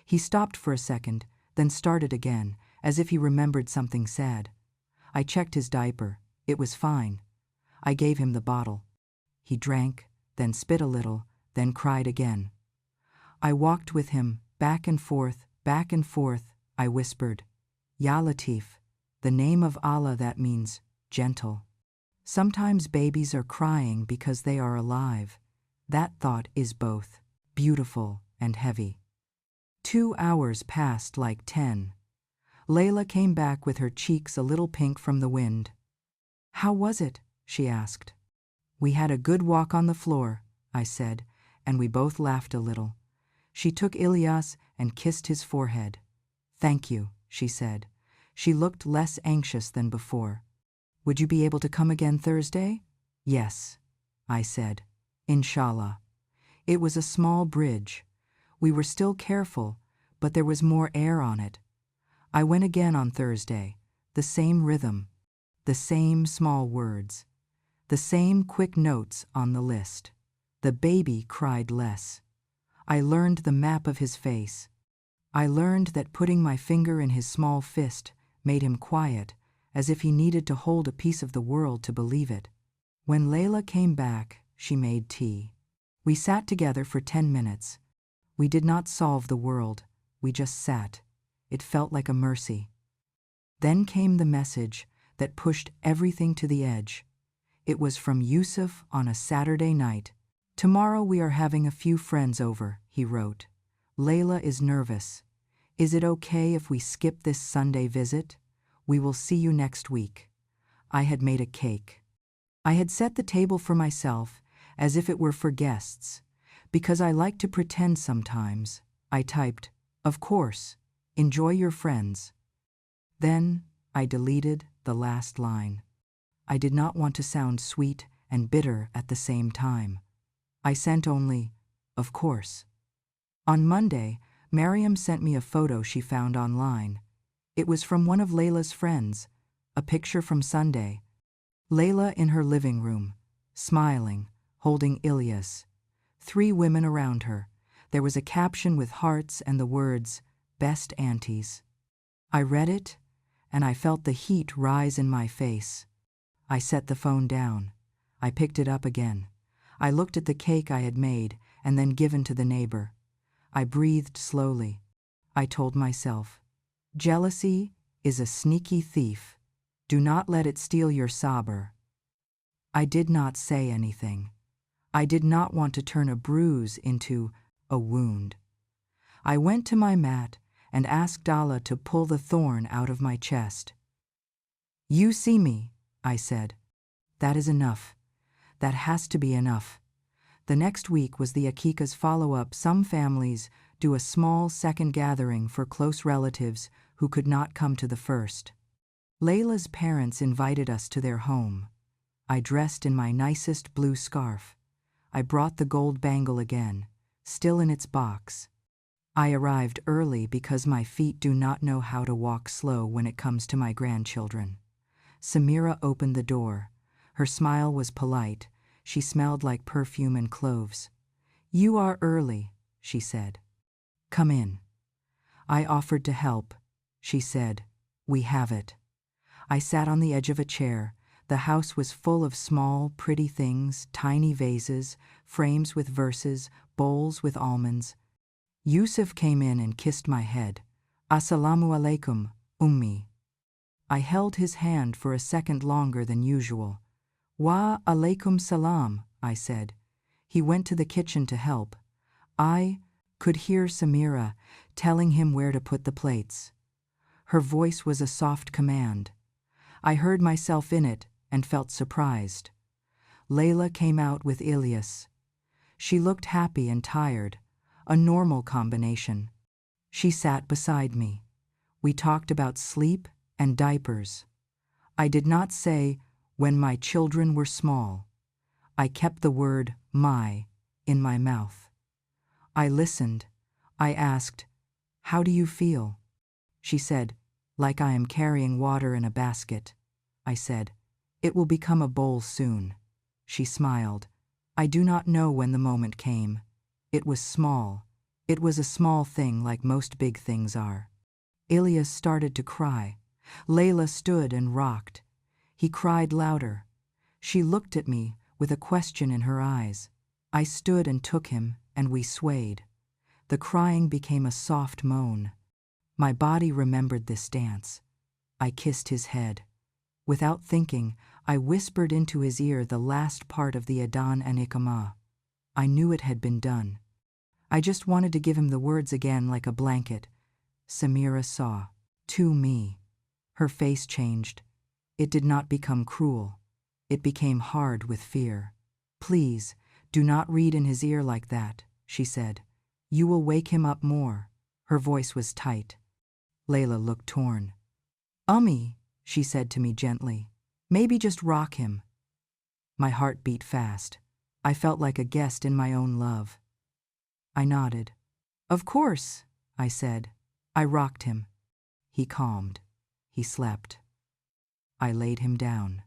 He stopped for a second, then started again, as if he remembered something sad. I checked his diaper. It was fine. I gave him the bottle. He drank, then spit a little, then cried again. I walked with him, back and forth, I whispered, Ya Latif, the name of Allah that means gentle. Sometimes babies are crying because they are alive. That thought is both beautiful and heavy. 2 hours passed like 10. Layla came back with her cheeks a little pink from the wind. How was it? She asked. We had a good walk on the floor, I said, and we both laughed a little. She took Ilyas and kissed his forehead. Thank you, she said. She looked less anxious than before. Would you be able to come again Thursday? Yes, I said. Insha'Allah. It was a small bridge. We were still careful, but there was more air on it. I went again on Thursday. The same rhythm, the same small words, the same quick notes on the list. The baby cried less. I learned the map of his face. I learned that putting my finger in his small fist made him quiet, as if he needed to hold a piece of the world to believe it. When Layla came back, she made tea. We sat together for 10 minutes. We did not solve the world. We just sat. It felt like a mercy. Then came the message that pushed everything to the edge. It was from Yusuf on a Saturday night. Tomorrow we are having a few friends over, he wrote. Layla is nervous. Is it okay if we skip this Sunday visit? We will see you next week. I had made a cake. I had set the table for myself as if it were for guests. Because I like to pretend sometimes, I typed, of course, enjoy your friends. Then I deleted the last line. I did not want to sound sweet and bitter at the same time. I sent only, of course. On Monday, Mariam sent me a photo she found online. It was from one of Layla's friends, a picture from Sunday. Layla in her living room, smiling, holding Ilyas. 3 women around her. There was a caption with hearts and the words, best aunties. I read it, and I felt the heat rise in my face. I set the phone down. I picked it up again. I looked at the cake I had made and then given to the neighbor. I breathed slowly. I told myself, jealousy is a sneaky thief. Do not let it steal your sabr. I did not say anything. I did not want to turn a bruise into a wound. I went to my mat and asked Allah to pull the thorn out of my chest. You see me, I said. That is enough. That has to be enough. The next week was the Akika's follow-up. Some families do a small second gathering for close relatives who could not come to the first. Layla's parents invited us to their home. I dressed in my nicest blue scarf. I brought the gold bangle again, still in its box. I arrived early because my feet do not know how to walk slow when it comes to my grandchildren. Samira opened the door. Her smile was polite. She smelled like perfume and cloves. "You are early," she said. "Come in." I offered to help. She said, "We have it." I sat on the edge of a chair. The house was full of small, pretty things, tiny vases, frames with verses, bowls with almonds. Yusuf came in and kissed my head. "Assalamu alaikum, Ummi." I held his hand for a second longer than usual. "Wa alaikum salam," I said. He went to the kitchen to help. I could hear Samira telling him where to put the plates. Her voice was a soft command. I heard myself in it and felt surprised. Layla came out with Ilyas. She looked happy and tired, a normal combination. She sat beside me. We talked about sleep and diapers. I did not say, "when my children were small." I kept the word "my" in my mouth. I listened. I asked, "How do you feel?" She said, "Like I am carrying water in a basket." I said, "It will become a bowl soon." She smiled. I do not know when the moment came. It was small. It was a small thing like most big things are. Ilyas started to cry. Layla stood and rocked. He cried louder. She looked at me with a question in her eyes. I stood and took him, and we swayed. The crying became a soft moan. My body remembered this dance. I kissed his head. Without thinking, I whispered into his ear the last part of the Adhan and Iqamah. I knew it had been done. I just wanted to give him the words again like a blanket. Samira saw. To me. Her face changed. It did not become cruel. It became hard with fear. "Please, do not read in his ear like that," she said. "You will wake him up more." Her voice was tight. Layla looked torn. "Ummi," she said to me gently, "maybe just rock him." My heart beat fast. I felt like a guest in my own love. I nodded. "Of course," I said. I rocked him. He calmed. He slept. I laid him down.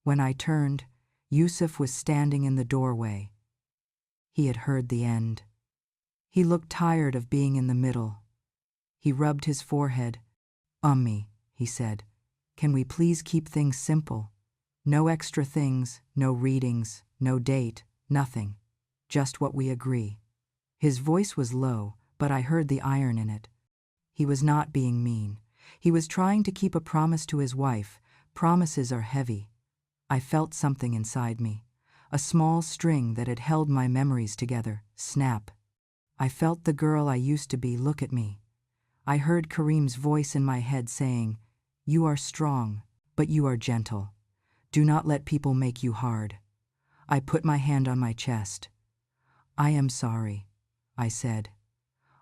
When I turned, Yusuf was standing in the doorway. He had heard the end. He looked tired of being in the middle. He rubbed his forehead. "Ummi," he said, "can we please keep things simple? No extra things, no readings, no date, nothing. Just what we agree." His voice was low, but I heard the iron in it. He was not being mean. He was trying to keep a promise to his wife. Promises are heavy. I felt something inside me. A small string that had held my memories together, snap. I felt the girl I used to be look at me. I heard Kareem's voice in my head saying, "You are strong, but you are gentle. Do not let people make you hard." I put my hand on my chest. "I am sorry," I said.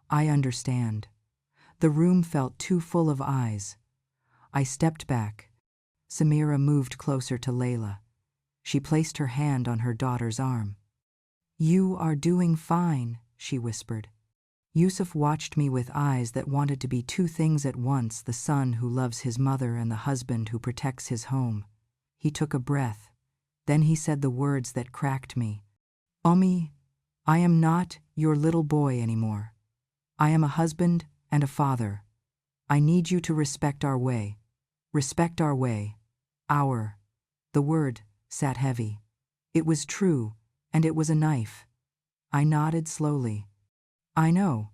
"I understand." The room felt too full of eyes. I stepped back. Samira moved closer to Layla. She placed her hand on her daughter's arm. "You are doing fine," she whispered. Yusuf watched me with eyes that wanted to be two things at once, the son who loves his mother and the husband who protects his home. He took a breath. Then he said the words that cracked me. "Ummi, I am not your little boy anymore. I am a husband and a father. I need you to respect our way. Respect our way. Our." The word sat heavy. It was true, and it was a knife. I nodded slowly. "I know,"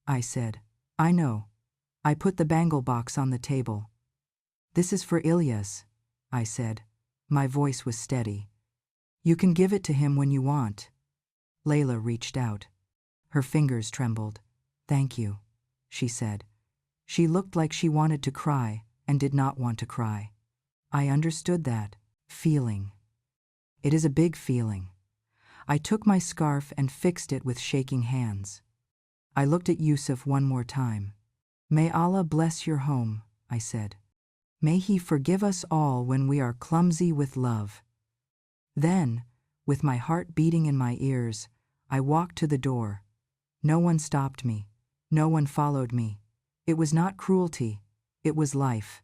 I said. "I know." I put the bangle box on the table. "This is for Ilyas," I said. My voice was steady. "You can give it to him when you want." Layla reached out. Her fingers trembled. "Thank you," she said. She looked like she wanted to cry and did not want to cry. I understood that feeling. It is a big feeling. I took my scarf and fixed it with shaking hands. I looked at Yusuf one more time. May Allah bless your home, I said. May He forgive us all when we are clumsy with love. Then, with my heart beating in my ears, I walked to the door. No one stopped me. No one followed me. It was not cruelty. It was life.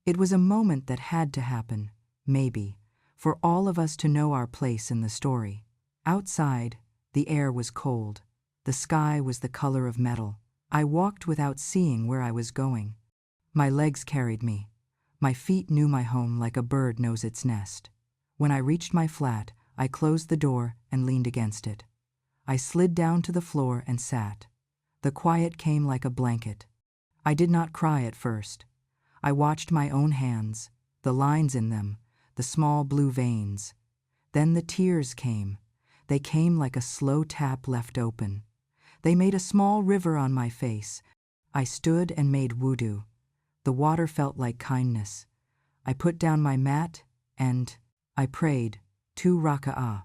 It was a moment that had to happen, maybe, for all of us to know our place in the story. Outside, the air was cold. The sky was the color of metal. I walked without seeing where I was going. My legs carried me. My feet knew my home like a bird knows its nest. When I reached my flat, I closed the door and leaned against it. I slid down to the floor and sat. The quiet came like a blanket. I did not cry at first. I watched my own hands, the lines in them, the small blue veins. Then the tears came. They came like a slow tap left open. They made a small river on my face. I stood and made wudu. The water felt like kindness. I put down my mat and I prayed 2 raka'ah.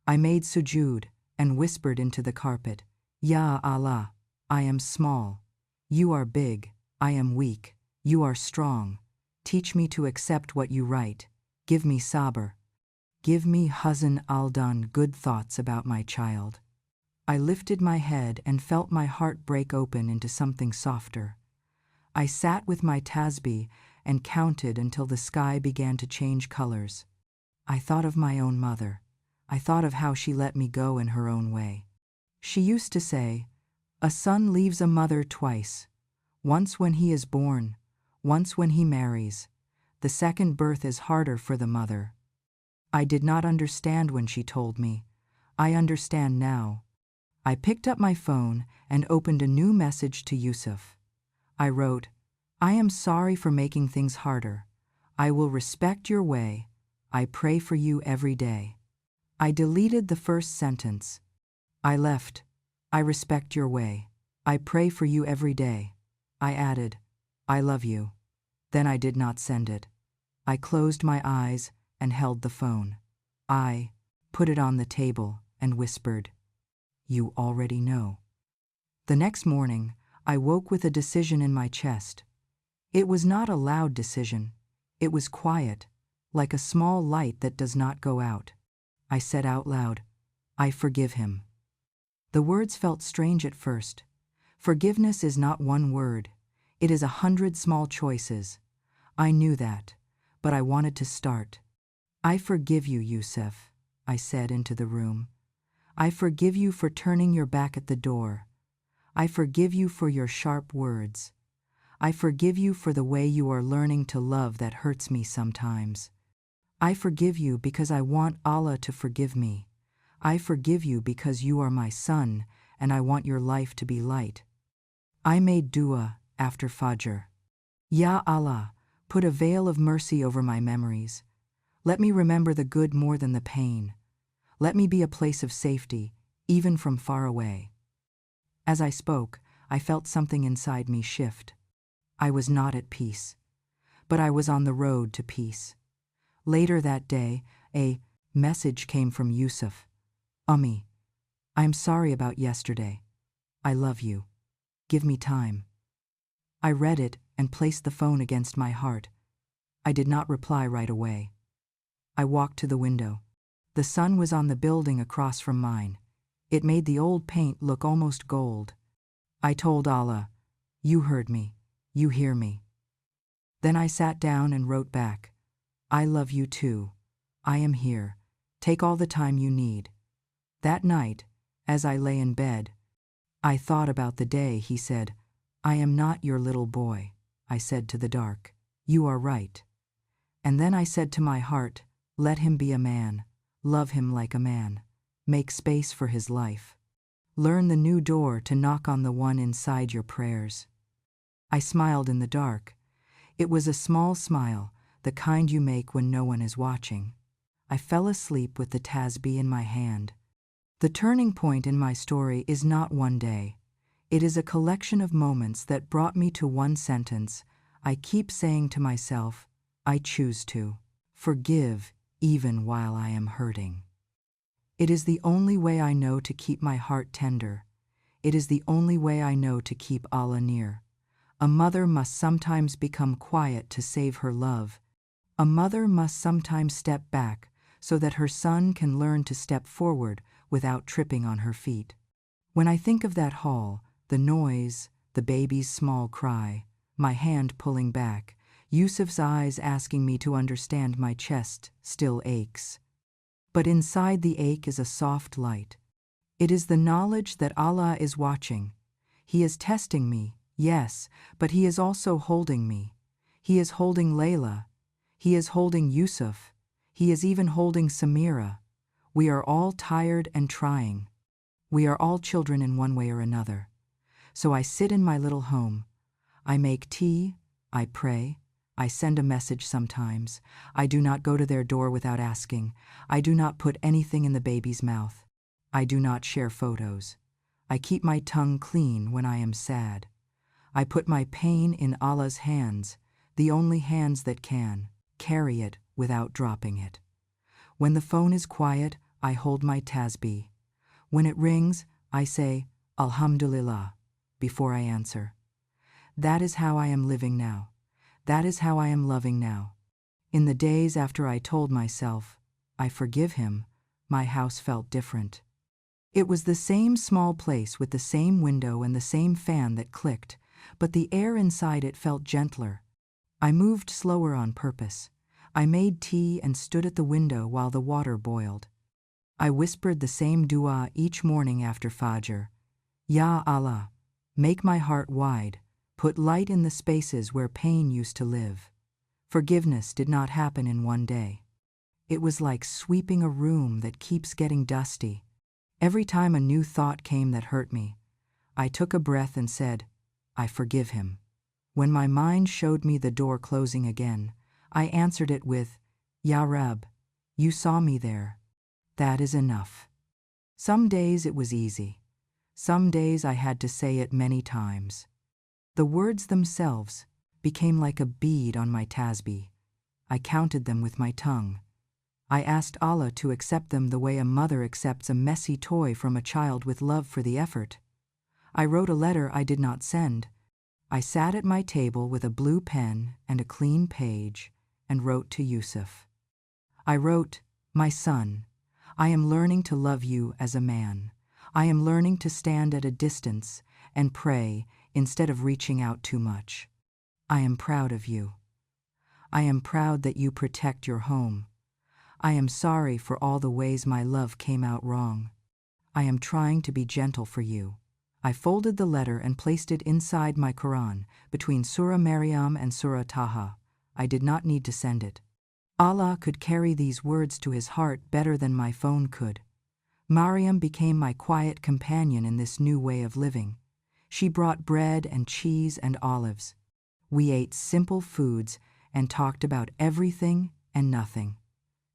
I made sujood and whispered into the carpet, Ya Allah, I am small. You are big. I am weak. You are strong. Teach me to accept what you write. Give me sabr. Give me Huzn al-Dan good thoughts about my child. I lifted my head and felt my heart break open into something softer. I sat with my tasbih and counted until the sky began to change colors. I thought of my own mother. I thought of how she let me go in her own way. She used to say, a son leaves a mother twice, once when he is born, once when he marries. The second birth is harder for the mother. I did not understand when she told me. I understand now. I picked up my phone and opened a new message to Yusuf. I wrote, I am sorry for making things harder. I will respect your way. I pray for you every day. I deleted the first sentence. I left. I respect your way. I pray for you every day. I added, I love you. Then I did not send it. I closed my eyes and held the phone. I put it on the table and whispered, you already know. The next morning, I woke with a decision in my chest. It was not a loud decision. It was quiet, like a small light that does not go out. I said out loud, I forgive him. The words felt strange at first. Forgiveness is not one word. It is 100 small choices. I knew that, but I wanted to start. I forgive you, Yusuf, I said into the room. I forgive you for turning your back at the door. I forgive you for your sharp words. I forgive you for the way you are learning to love that hurts me sometimes. I forgive you because I want Allah to forgive me. I forgive you because you are my son and I want your life to be light. I made dua after Fajr. Ya Allah, put a veil of mercy over my memories. Let me remember the good more than the pain. Let me be a place of safety, even from far away. As I spoke, I felt something inside me shift. I was not at peace, but I was on the road to peace. Later that day, a message came from Yusuf. Ummi, I'm sorry about yesterday. I love you. Give me time. I read it and placed the phone against my heart. I did not reply right away. I walked to the window. The sun was on the building across from mine. It made the old paint look almost gold. I told Allah, you heard me. You hear me. Then I sat down and wrote back, I love you too. I am here. Take all the time you need. That night, as I lay in bed, I thought about the day he said, I am not your little boy. I said to the dark, you are right. And then I said to my heart, let him be a man. Love him like a man. Make space for his life. Learn the new door to knock on the one inside your prayers. I smiled in the dark. It was a small smile, the kind you make when no one is watching. I fell asleep with the tasbih in my hand. The turning point in my story is not one day. It is a collection of moments that brought me to one sentence. I keep saying to myself, I choose to forgive even while I am hurting. It is the only way I know to keep my heart tender. It is the only way I know to keep Allah near. A mother must sometimes become quiet to save her love. A mother must sometimes step back so that her son can learn to step forward without tripping on her feet. When I think of that hall, the noise, the baby's small cry, my hand pulling back, Yusuf's eyes asking me to understand my chest still aches. But inside the ache is a soft light. It is the knowledge that Allah is watching. He is testing me, yes, but He is also holding me. He is holding Layla. He is holding Yusuf. He is even holding Samira. We are all tired and trying. We are all children in one way or another. So I sit in my little home. I make tea, I pray, I send a message sometimes. I do not go to their door without asking. I do not put anything in the baby's mouth. I do not share photos. I keep my tongue clean when I am sad. I put my pain in Allah's hands, the only hands that can carry it without dropping it. When the phone is quiet, I hold my tasbih. When it rings, I say, Alhamdulillah, before I answer. That is how I am living now. That is how I am loving now. In the days after I told myself, I forgive him, my house felt different. It was the same small place with the same window and the same fan that clicked, but the air inside it felt gentler. I moved slower on purpose. I made tea and stood at the window while the water boiled. I whispered the same dua each morning after Fajr. Ya Allah, make my heart wide, put light in the spaces where pain used to live. Forgiveness did not happen in one day. It was like sweeping a room that keeps getting dusty. Every time a new thought came that hurt me, I took a breath and said, I forgive him. When my mind showed me the door closing again, I answered it with, Ya Rab, you saw me there. That is enough. Some days it was easy. Some days I had to say it many times. The words themselves became like a bead on my tasbih. I counted them with my tongue. I asked Allah to accept them the way a mother accepts a messy toy from a child with love for the effort. I wrote a letter I did not send. I sat at my table with a blue pen and a clean page and wrote to Yusuf. I wrote, My son, I am learning to love you as a man. I am learning to stand at a distance and pray instead of reaching out too much. I am proud of you. I am proud that you protect your home. I am sorry for all the ways my love came out wrong. I am trying to be gentle for you. I folded the letter and placed it inside my Quran, between Surah Maryam and Surah Taha. I did not need to send it. Allah could carry these words to his heart better than my phone could. Maryam became my quiet companion in this new way of living. She brought bread and cheese and olives. We ate simple foods and talked about everything and nothing.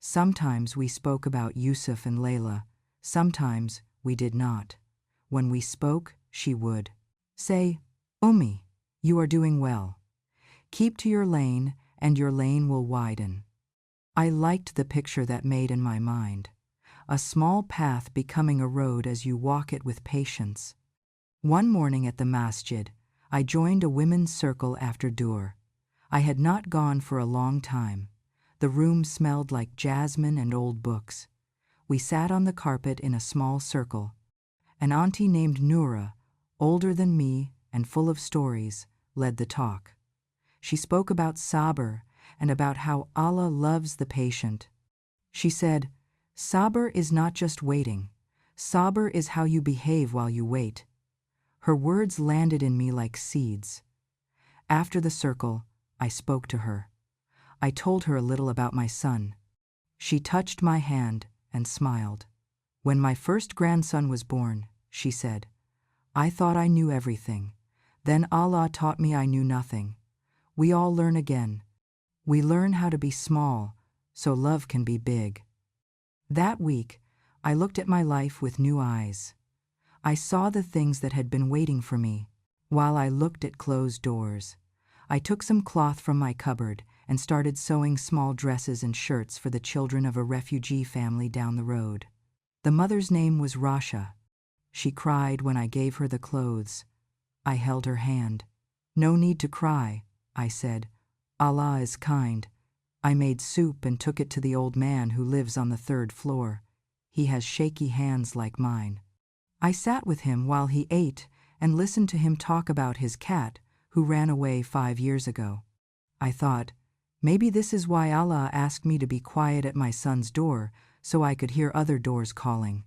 Sometimes we spoke about Yusuf and Layla. Sometimes we did not. When we spoke, she would say, Ummi, you are doing well. Keep to your lane, and your lane will widen. I liked the picture that made in my mind. A small path becoming a road as you walk it with patience. One morning at the masjid, I joined a women's circle after Dur. I had not gone for a long time. The room smelled like jasmine and old books. We sat on the carpet in a small circle. An auntie named Noura, older than me and full of stories, led the talk. She spoke about sabr and about how Allah loves the patient. She said, Sabr is not just waiting. Sabr is how you behave while you wait. Her words landed in me like seeds. After the circle, I spoke to her. I told her a little about my son. She touched my hand and smiled. When my first grandson was born, she said, I thought I knew everything. Then Allah taught me I knew nothing. We all learn again. We learn how to be small, so love can be big. That week, I looked at my life with new eyes. I saw the things that had been waiting for me, while I looked at closed doors. I took some cloth from my cupboard and started sewing small dresses and shirts for the children of a refugee family down the road. The mother's name was Rasha. She cried when I gave her the clothes. I held her hand. "No need to cry," I said. "Allah is kind." I made soup and took it to the old man who lives on the 3rd floor. He has shaky hands like mine. I sat with him while he ate and listened to him talk about his cat, who ran away 5 years ago. I thought, maybe this is why Allah asked me to be quiet at my son's door, so I could hear other doors calling.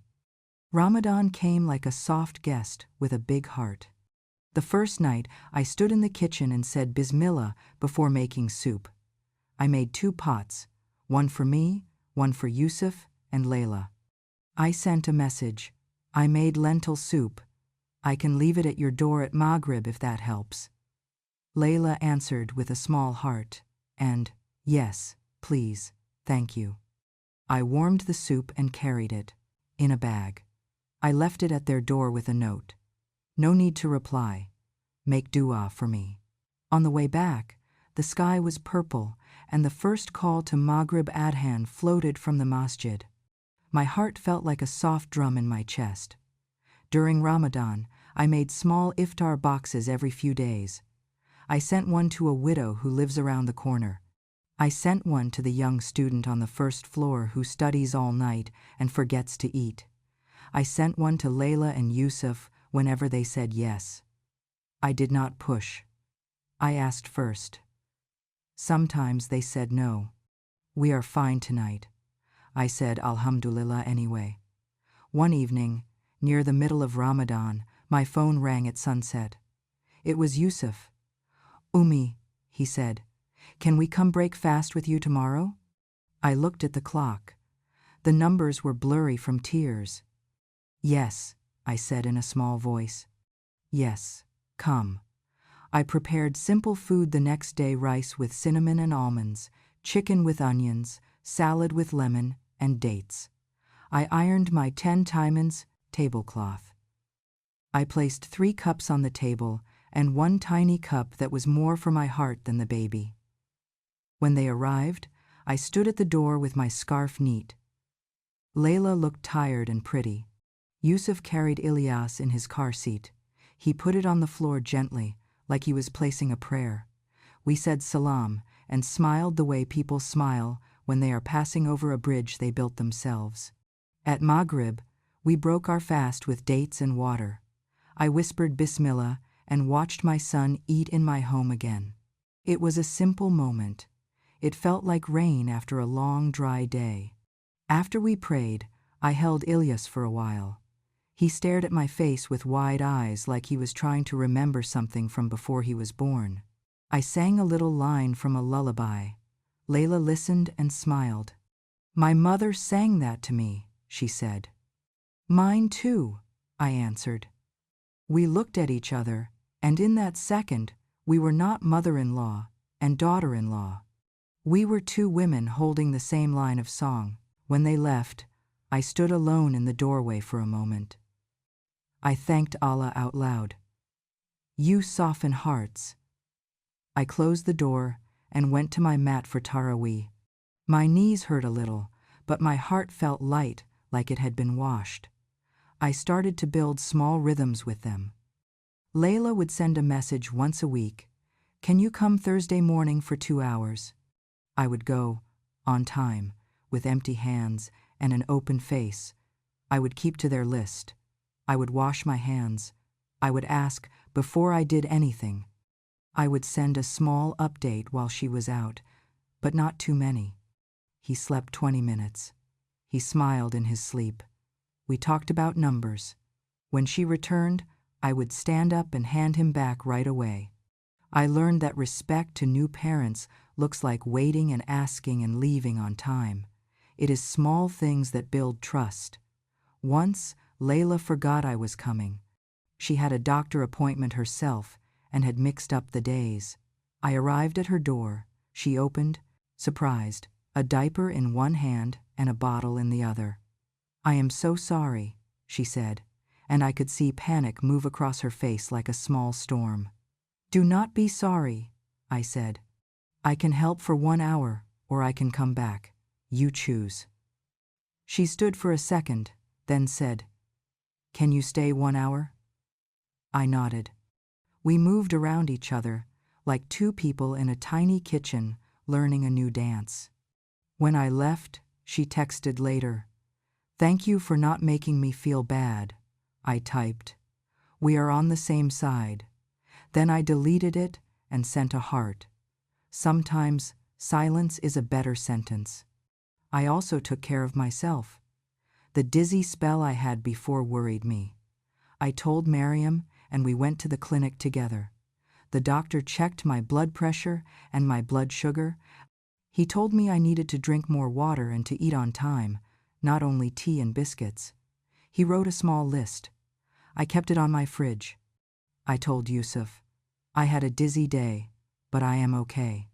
Ramadan came like a soft guest with a big heart. The first night, I stood in the kitchen and said Bismillah before making soup. I made 2 pots, one for me, one for Yusuf and Layla. I sent a message. "I made lentil soup. I can leave it at your door at Maghrib if that helps." Layla answered with a small heart, and, "Yes, please, thank you." I warmed the soup and carried it, in a bag. I left it at their door with a note. "No need to reply. Make dua for me." On the way back, the sky was purple, and the first call to Maghrib Adhan floated from the masjid. My heart felt like a soft drum in my chest. During Ramadan, I made small iftar boxes every few days. I sent one to a widow who lives around the corner. I sent one to the young student on the 1st floor who studies all night and forgets to eat. I sent one to Layla and Yusuf whenever they said yes. I did not push. I asked first. Sometimes they said no. "We are fine tonight." I said Alhamdulillah anyway. One evening, near the middle of Ramadan, my phone rang at sunset. It was Yusuf. "Ummi," he said, "can we come break fast with you tomorrow?" I looked at the clock. The numbers were blurry from tears. "Yes," I said in a small voice. "Yes, come." I prepared simple food the next day: rice with cinnamon and almonds, chicken with onions, salad with lemon, and dates. I ironed my 10 diamonds tablecloth. I placed 3 cups on the table and 1 tiny cup that was more for my heart than the baby. When they arrived, I stood at the door with my scarf neat. Layla looked tired and pretty. Yusuf carried Ilyas in his car seat. He put it on the floor gently, like he was placing a prayer. We said salam and smiled the way people smile when they are passing over a bridge they built themselves. At Maghrib, we broke our fast with dates and water. I whispered Bismillah and watched my son eat in my home again. It was a simple moment. It felt like rain after a long, dry day. After we prayed, I held Ilyas for a while. He stared at my face with wide eyes like he was trying to remember something from before he was born. I sang a little line from a lullaby. Layla listened and smiled. "My mother sang that to me," she said. "Mine too," I answered. We looked at each other, and in that second, we were not mother-in-law and daughter-in-law. We were 2 women holding the same line of song. When they left, I stood alone in the doorway for a moment. I thanked Allah out loud. "You soften hearts." I closed the door and went to my mat for Taraweeh. My knees hurt a little, but my heart felt light, like it had been washed. I started to build small rhythms with them. Layla would send a message once a week. "Can you come Thursday morning for 2 hours?" I would go, on time, with empty hands and an open face. I would keep to their list. I would wash my hands. I would ask before I did anything. I would send a small update while she was out, but not too many. He slept 20 minutes. He smiled in his sleep. We talked about numbers. When she returned, I would stand up and hand him back right away. I learned that respect to new parents looks like waiting and asking and leaving on time. It is small things that build trust. Once, Layla forgot I was coming. She had a doctor appointment herself and had mixed up the days. I arrived at her door. She opened, surprised, a diaper in one hand and a bottle in the other. "I am so sorry," she said, and I could see panic move across her face like a small storm. "Do not be sorry," I said. I can help for 1 hour, or I can come back. You choose. She stood for a second, then said, Can you stay 1 hour? I nodded. We moved around each other, like two people in a tiny kitchen learning a new dance. When I left, she texted later, Thank you for not making me feel bad. I typed, We are on the same side. Then I deleted it and sent a heart. Sometimes silence is a better sentence. I also took care of myself. The dizzy spell I had before worried me. I told Mariam, and we went to the clinic together. The doctor checked my blood pressure and my blood sugar. He told me I needed to drink more water and to eat on time, not only tea and biscuits. He wrote a small list. I kept it on my fridge. I told Yusuf, I had a dizzy day, but I am okay.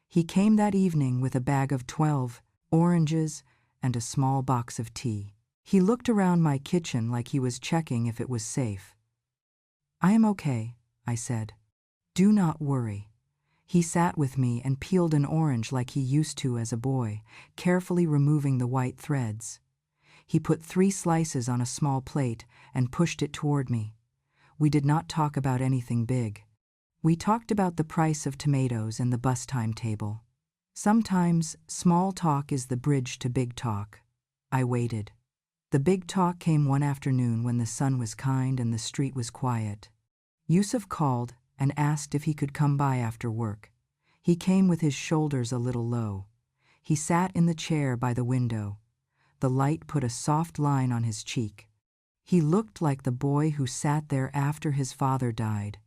He came that evening with a bag of 12 oranges and a small box of tea. He looked around my kitchen like he was checking if it was safe. I am okay, I said. Do not worry. He sat with me and peeled an orange like he used to as a boy, carefully removing the white threads. He put 3 slices on a small plate and pushed it toward me. We did not talk about anything big. We talked about the price of tomatoes and the bus timetable. Sometimes small talk is the bridge to big talk. I waited. The big talk came one afternoon when the sun was kind and the street was quiet. Yusuf called and asked if he could come by after work. He came with his shoulders a little low. He sat in the chair by the window. The light put a soft line on his cheek. He looked like the boy who sat there after his father died.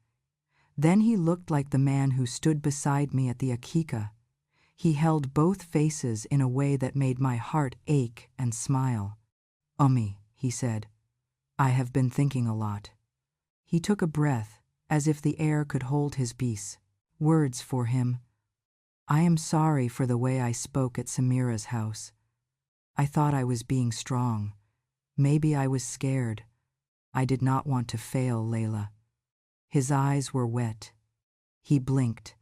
Then he looked like the man who stood beside me at the akikah. He held both faces in a way that made my heart ache and smile. Ummi, he said, I have been thinking a lot. He took a breath, as if the air could hold his peace. Words for him. I am sorry for the way I spoke at Samira's house. I thought I was being strong. Maybe I was scared. I did not want to fail Layla. His eyes were wet. He blinked.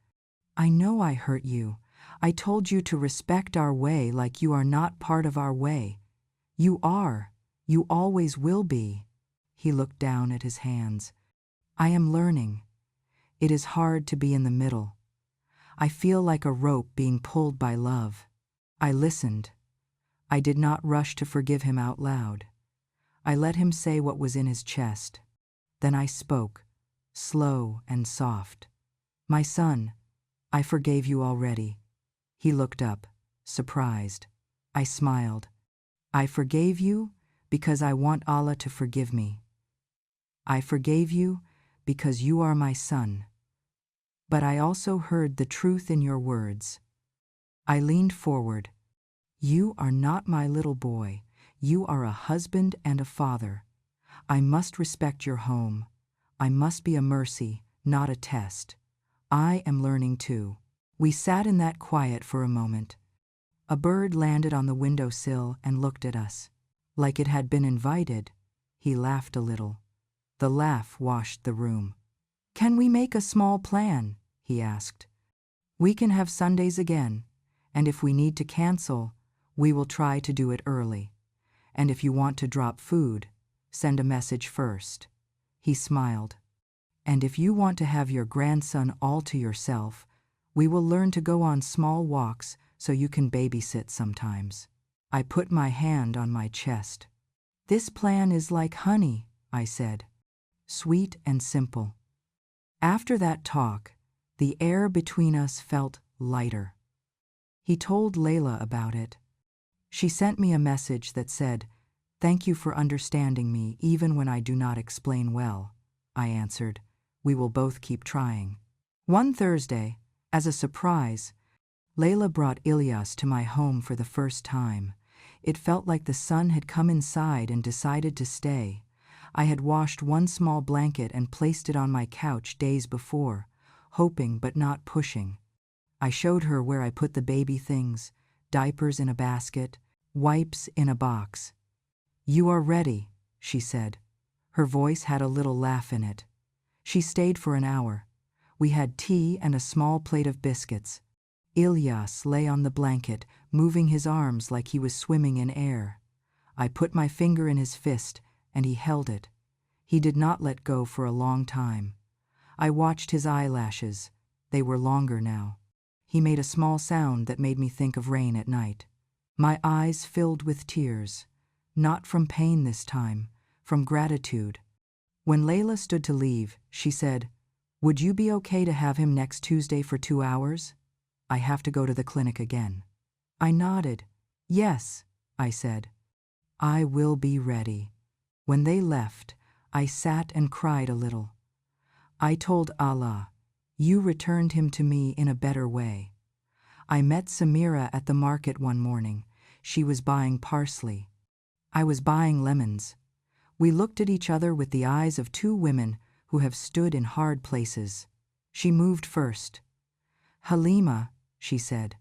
I know I hurt you. I told you to respect our way like you are not part of our way. You are. You always will be. He looked down at his hands. I am learning. It is hard to be in the middle. I feel like a rope being pulled by love. I listened. I did not rush to forgive him out loud. I let him say what was in his chest. Then I spoke, slow and soft. My son, I forgave you already. He looked up, surprised. I smiled. I forgave you because I want Allah to forgive me. I forgave you because you are my son. But I also heard the truth in your words. I leaned forward. You are not my little boy. You are a husband and a father. I must respect your home. I must be a mercy, not a test. I am learning too. We sat in that quiet for a moment. A bird landed on the windowsill and looked at us. Like it had been invited. He laughed a little. The laugh washed the room. Can we make a small plan? He asked. We can have Sundays again, and if we need to cancel, we will try to do it early. And if you want to drop food, send a message first. He smiled. And if you want to have your grandson all to yourself, we will learn to go on small walks so you can babysit sometimes. I put my hand on my chest. This plan is like honey, I said. Sweet and simple. After that talk, the air between us felt lighter. He told Layla about it. She sent me a message that said, Thank you for understanding me even when I do not explain well. I answered, We will both keep trying. One Thursday, as a surprise, Layla brought Ilyas to my home for the first time. It felt like the sun had come inside and decided to stay. I had washed one small blanket and placed it on my couch days before, hoping but not pushing. I showed her where I put the baby things, diapers in a basket, wipes in a box. You are ready, she said. Her voice had a little laugh in it. She stayed for an hour. We had tea and a small plate of biscuits. Ilyas lay on the blanket, moving his arms like he was swimming in air. I put my finger in his fist, and he held it. He did not let go for a long time. I watched his eyelashes. They were longer now. He made a small sound that made me think of rain at night. My eyes filled with tears. Not from pain this time, from gratitude. When Layla stood to leave, she said, "Would you be okay to have him next Tuesday for 2 hours? I have to go to the clinic again." I nodded. "Yes," I said. "I will be ready." When they left, I sat and cried a little. I told Allah, "You returned him to me in a better way." I met Samira at the market one morning. She was buying parsley. I was buying lemons. We looked at each other with the eyes of two women who have stood in hard places. She moved first. "Halima," she said,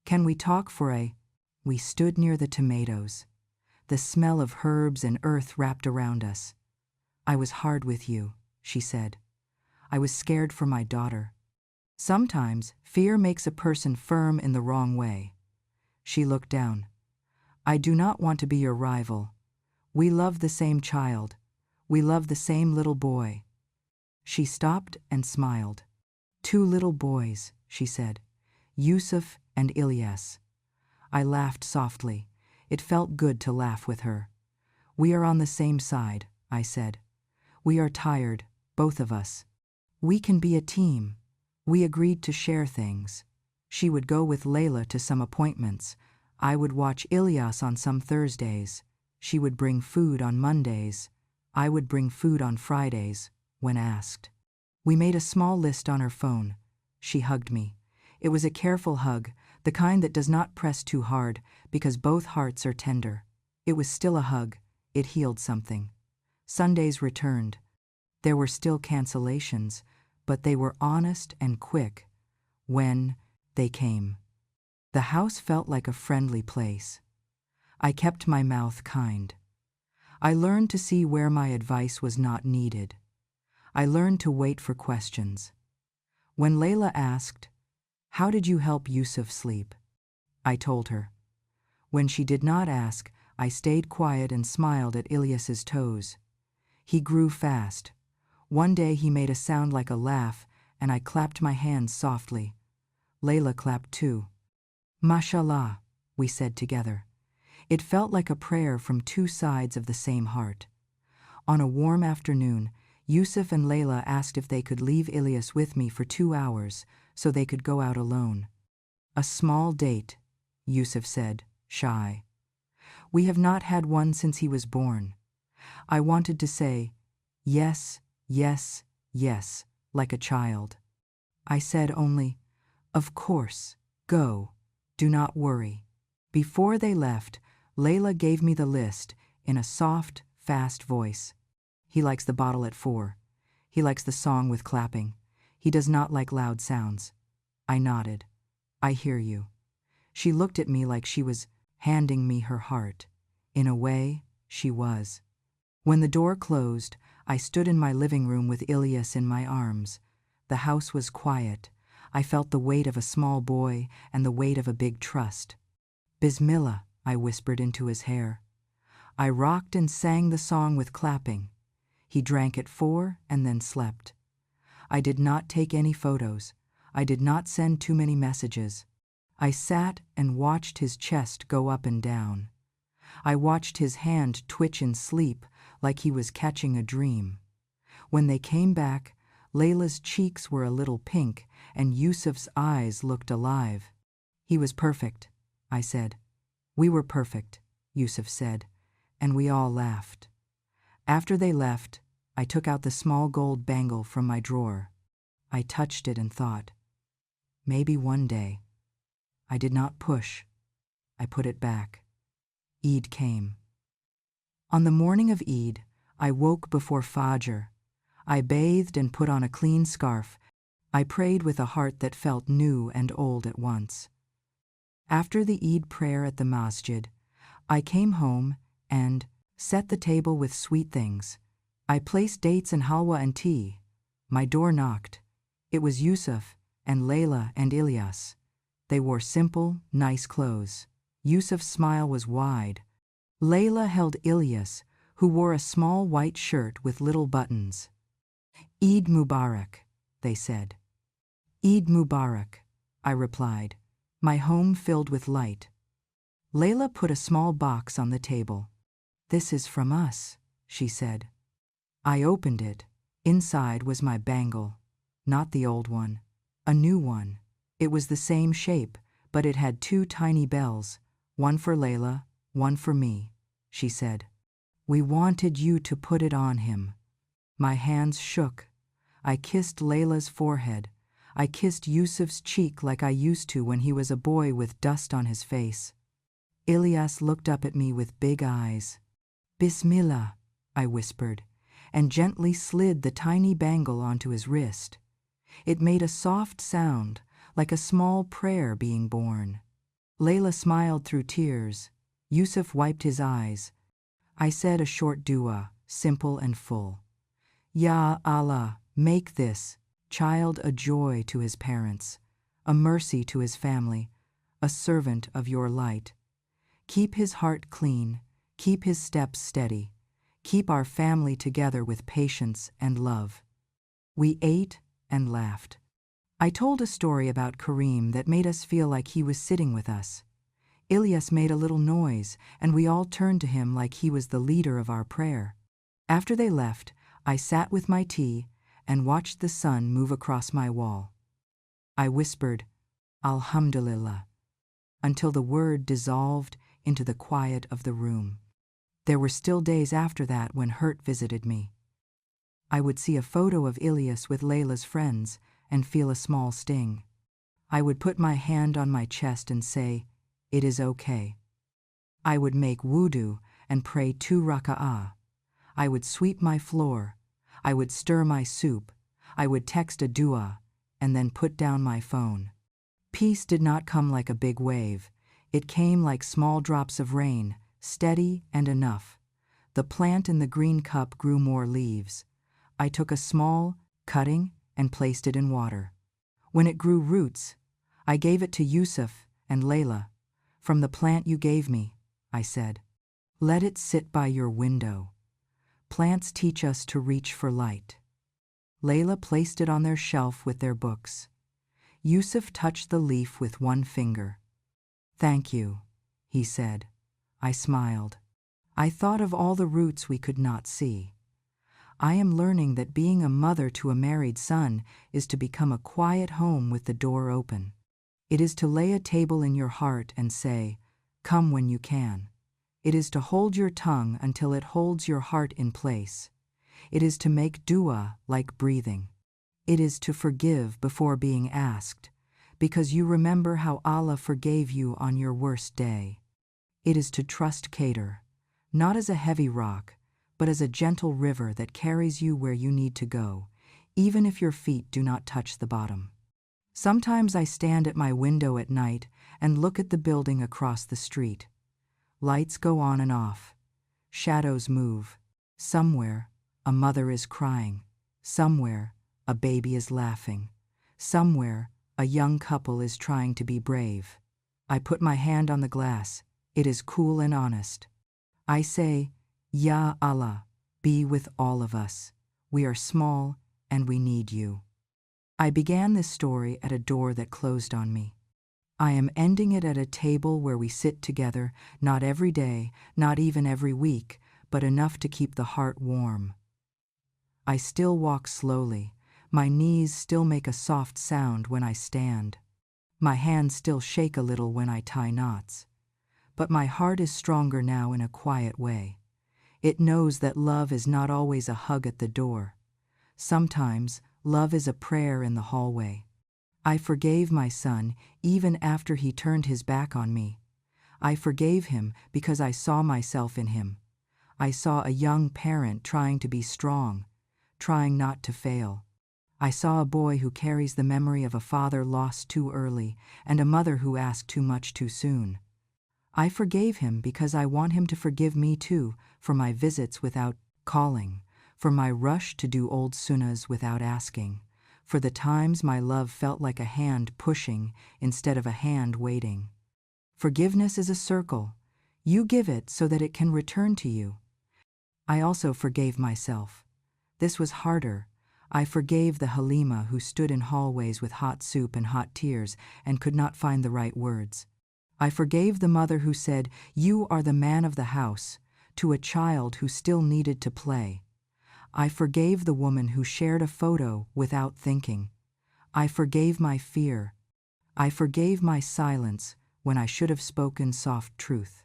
"can we talk for a—" We stood near the tomatoes. The smell of herbs and earth wrapped around us. "I was hard with you," she said. "I was scared for my daughter. Sometimes fear makes a person firm in the wrong way." She looked down. "I do not want to be your rival. We love the same child. We love the same little boy." She stopped and smiled. "2 little boys," she said, "Yusuf and Ilyas." I laughed softly. It felt good to laugh with her. "We are on the same side," I said. "We are tired, both of us. We can be a team." We agreed to share things. She would go with Layla to some appointments. I would watch Ilyas on some Thursdays. She would bring food on Mondays. I would bring food on Fridays, when asked. We made a small list on her phone. She hugged me. It was a careful hug, the kind that does not press too hard, because both hearts are tender. It was still a hug. It healed something. Sundays returned. There were still cancellations, but they were honest and quick. When they came, the house felt like a friendly place. I kept my mouth kind. I learned to see where my advice was not needed. I learned to wait for questions. When Layla asked, "How did you help Yusuf sleep?" I told her. When she did not ask, I stayed quiet and smiled at Ilyas's toes. He grew fast. One day he made a sound like a laugh, and I clapped my hands softly. Layla clapped too. "Mashallah," we said together. It felt like a prayer from two sides of the same heart. On a warm afternoon, Yusuf and Layla asked if they could leave Ilyas with me for 2 hours so they could go out alone. "A small date," Yusuf said, shy. "We have not had one since he was born." I wanted to say, "Yes, yes, yes," like a child. I said only, "Of course, go, do not worry." Before they left, Layla gave me the list in a soft, fast voice. "He likes the bottle at 4. He likes the song with clapping. He does not like loud sounds." I nodded. "I hear you." She looked at me like she was handing me her heart. In a way, she was. When the door closed, I stood in my living room with Ilyas in my arms. The house was quiet. I felt the weight of a small boy and the weight of a big trust. "Bismillah," I whispered into his hair. I rocked and sang the song with clapping. He drank at 4 and then slept. I did not take any photos. I did not send too many messages. I sat and watched his chest go up and down. I watched his hand twitch in sleep like he was catching a dream. When they came back, Layla's cheeks were a little pink and Yusuf's eyes looked alive. "He was perfect," I said. "We were perfect," Yusuf said, and we all laughed. After they left, I took out the small gold bangle from my drawer. I touched it and thought, maybe one day. I did not push. I put it back. Eid came. On the morning of Eid, I woke before Fajr. I bathed and put on a clean scarf. I prayed with a heart that felt new and old at once. After the Eid prayer at the masjid, I came home and set the table with sweet things. I placed dates and halwa and tea. My door knocked. It was Yusuf and Layla and Ilyas. They wore simple, nice clothes. Yusuf's smile was wide. Layla held Ilyas, who wore a small white shirt with little buttons. Eid Mubarak, they said. Eid Mubarak, I replied, my home filled with light. Layla put a small box on the table. This is from us, she said. I opened it. Inside was my bangle. Not the old one. A new one. It was the same shape, but it had 2 tiny bells, one for Layla, one for me, she said. We wanted you to put it on him. My hands shook. I kissed Layla's forehead. I kissed Yusuf's cheek like I used to when he was a boy with dust on his face. Ilyas looked up at me with big eyes. Bismillah, I whispered, and gently slid the tiny bangle onto his wrist. It made a soft sound, like a small prayer being born. Layla smiled through tears. Yusuf wiped his eyes. I said a short dua, simple and full. Ya Allah, make this child a joy to his parents, a mercy to his family, a servant of your light. Keep his heart clean, keep his steps steady, keep our family together with patience and love. We ate and laughed. I told a story about Kareem that made us feel like he was sitting with us. Ilyas made a little noise, and we all turned to him like he was the leader of our prayer. After they left, I sat with my tea and watched the sun move across my wall. I whispered, Alhamdulillah, until the word dissolved into the quiet of the room. There were still days after that when hurt visited me. I would see a photo of Ilyas with Layla's friends and feel a small sting. I would put my hand on my chest and say, it is okay. I would make wudu and pray 2 raka'ah. I would sweep my floor. I would stir my soup. I would text a dua and then put down my phone. Peace did not come like a big wave. It came like small drops of rain, steady and enough. The plant in the green cup grew more leaves. I took a small cutting and placed it in water. When it grew roots, I gave it to Yusuf and Layla. From the plant you gave me, I said. Let it sit by your window. Plants teach us to reach for light. Layla placed it on their shelf with their books. Yusuf touched the leaf with one finger. Thank you, he said. I smiled. I thought of all the roots we could not see. I am learning that being a mother to a married son is to become a quiet home with the door open. It is to lay a table in your heart and say, come when you can. It is to hold your tongue until it holds your heart in place. It is to make dua like breathing. It is to forgive before being asked, because you remember how Allah forgave you on your worst day. It is to trust Qadr, not as a heavy rock, but as a gentle river that carries you where you need to go, even if your feet do not touch the bottom. Sometimes I stand at my window at night and look at the building across the street. Lights go on and off. Shadows move. Somewhere, a mother is crying. Somewhere, a baby is laughing. Somewhere, a young couple is trying to be brave. I put my hand on the glass. It is cool and honest. I say, Ya Allah, be with all of us. We are small and we need you. I began this story at a door that closed on me. I am ending it at a table where we sit together, not every day, not even every week, but enough to keep the heart warm. I still walk slowly. My knees still make a soft sound when I stand. My hands still shake a little when I tie knots. But my heart is stronger now in a quiet way. It knows that love is not always a hug at the door. Sometimes, love is a prayer in the hallway. I forgave my son even after he turned his back on me. I forgave him because I saw myself in him. I saw a young parent trying to be strong, trying not to fail. I saw a boy who carries the memory of a father lost too early and a mother who asked too much too soon. I forgave him because I want him to forgive me too for my visits without calling, for my rush to do old sunnahs without asking, for the times my love felt like a hand pushing instead of a hand waiting. Forgiveness is a circle. You give it so that it can return to you. I also forgave myself. This was harder. I forgave the Halima who stood in hallways with hot soup and hot tears and could not find the right words. I forgave the mother who said, "You are the man of the house," to a child who still needed to play. I forgave the woman who shared a photo without thinking. I forgave my fear. I forgave my silence when I should have spoken soft truth.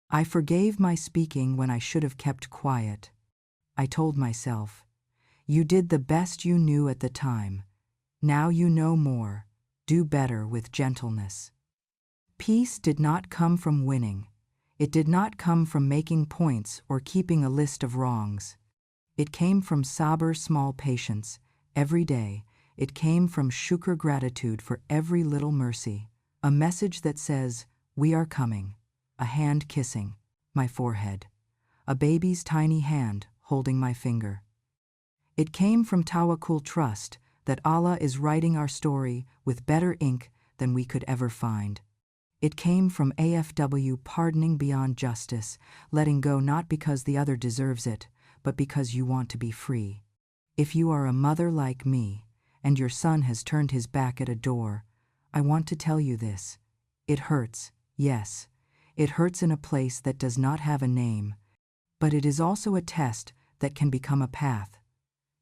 I forgave my speaking when I should have kept quiet. I told myself, "You did the best you knew at the time. Now you know more. Do better with gentleness." Peace did not come from winning. It did not come from making points or keeping a list of wrongs. It came from sabr, small patience, every day. It came from shukr, gratitude for every little mercy. A message that says, "We are coming." A hand kissing my forehead. A baby's tiny hand holding my finger. It came from tawakkul, trust that Allah is writing our story with better ink than we could ever find. It came from AFW, pardoning beyond justice, letting go not because the other deserves it, but because you want to be free. If you are a mother like me, and your son has turned his back at a door, I want to tell you this. It hurts, yes. It hurts in a place that does not have a name, but it is also a test that can become a path.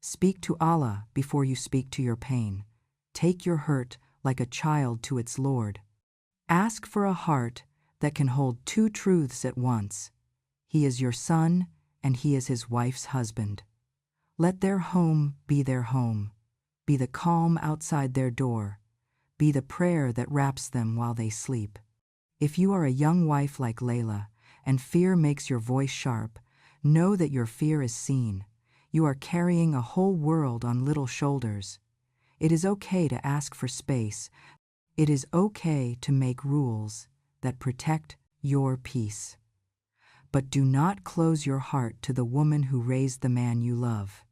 Speak to Allah before you speak to your pain. Take your hurt like a child to its Lord. Ask for a heart that can hold two truths at once. He is your son, and he is his wife's husband. Let their home be their home. Be the calm outside their door. Be the prayer that wraps them while they sleep. If you are a young wife like Layla, and fear makes your voice sharp, know that your fear is seen. You are carrying a whole world on little shoulders. It is okay to ask for space. It is okay to make rules that protect your peace. But do not close your heart to the woman who raised the man you love.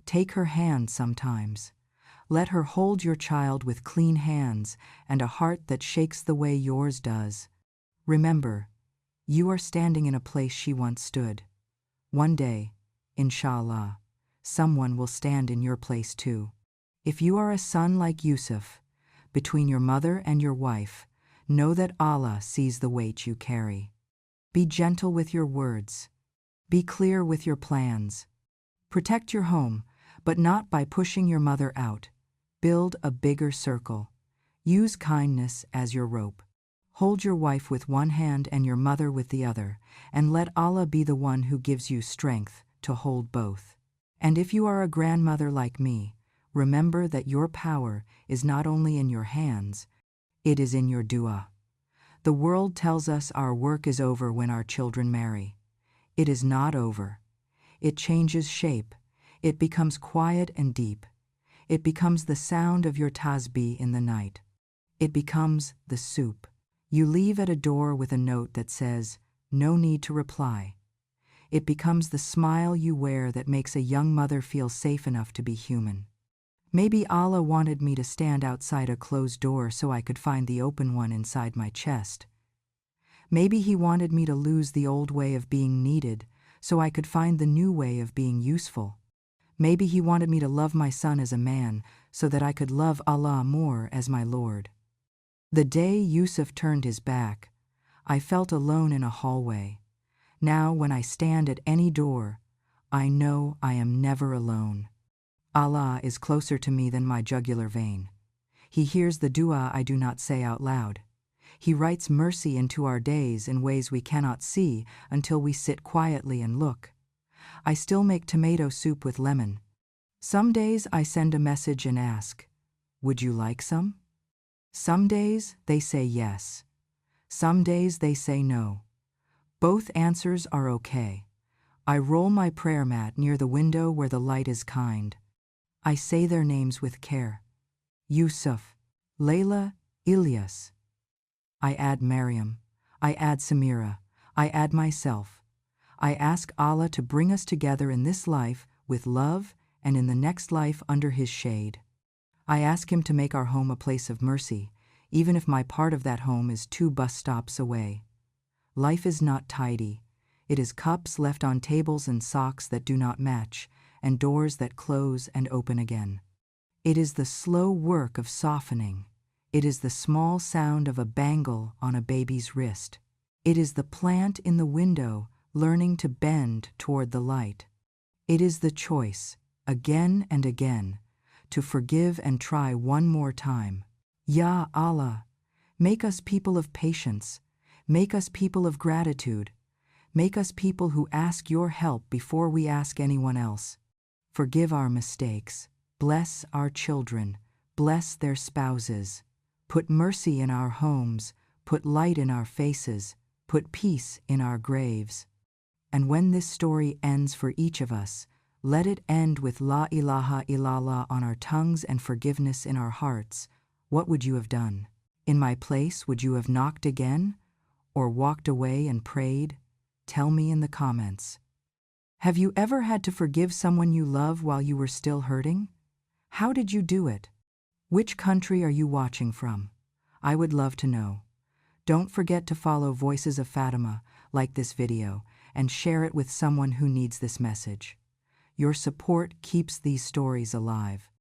Take her hand sometimes. Let her hold your child with clean hands and a heart that shakes the way yours does. Remember, you are standing in a place she once stood. One day, insha'Allah, someone will stand in your place too. If you are a son like Yusuf, between your mother and your wife, know that Allah sees the weight you carry. Be gentle with your words. Be clear with your plans. Protect your home, but not by pushing your mother out. Build a bigger circle. Use kindness as your rope. Hold your wife with one hand and your mother with the other, and let Allah be the one who gives you strength to hold both. And if you are a grandmother like me, remember that your power is not only in your hands, it is in your dua. The world tells us our work is over when our children marry. It is not over. It changes shape. It becomes quiet and deep. It becomes the sound of your tasbih in the night. It becomes the soup you leave at a door with a note that says, "No need to reply." It becomes the smile you wear that makes a young mother feel safe enough to be human. Maybe Allah wanted me to stand outside a closed door so I could find the open one inside my chest. Maybe He wanted me to lose the old way of being needed so I could find the new way of being useful. Maybe He wanted me to love my son as a man so that I could love Allah more as my Lord. The day Yusuf turned his back, I felt alone in a hallway. Now when I stand at any door, I know I am never alone. Allah is closer to me than my jugular vein. He hears the dua I do not say out loud. He writes mercy into our days in ways we cannot see until we sit quietly and look. I still make tomato soup with lemon. Some days I send a message and ask, "Would you like some?" Some days they say yes. Some days they say no. Both answers are okay. I roll my prayer mat near the window where the light is kind. I say their names with care. Yusuf, Layla, Ilyas. I add Maryam. I add Samira. I add myself. I ask Allah to bring us together in this life with love and in the next life under His shade. I ask Him to make our home a place of mercy, even if my part of that home is 2 bus stops away. Life is not tidy. It is cups left on tables and socks that do not match, and doors that close and open again. It is the slow work of softening. It is the small sound of a bangle on a baby's wrist. It is the plant in the window learning to bend toward the light. It is the choice, again and again, to forgive and try one more time. Ya Allah, make us people of patience. Make us people of gratitude. Make us people who ask your help before we ask anyone else. Forgive our mistakes. Bless our children. Bless their spouses. Put mercy in our homes. Put light in our faces. Put peace in our graves. And when this story ends for each of us, let it end with La ilaha illallah on our tongues and forgiveness in our hearts. What would you have done? In my place, would you have knocked again? Or walked away and prayed? Tell me in the comments. Have you ever had to forgive someone you love while you were still hurting? How did you do it? Which country are you watching from? I would love to know. Don't forget to follow Voices of Fatima, like this video, and share it with someone who needs this message. Your support keeps these stories alive.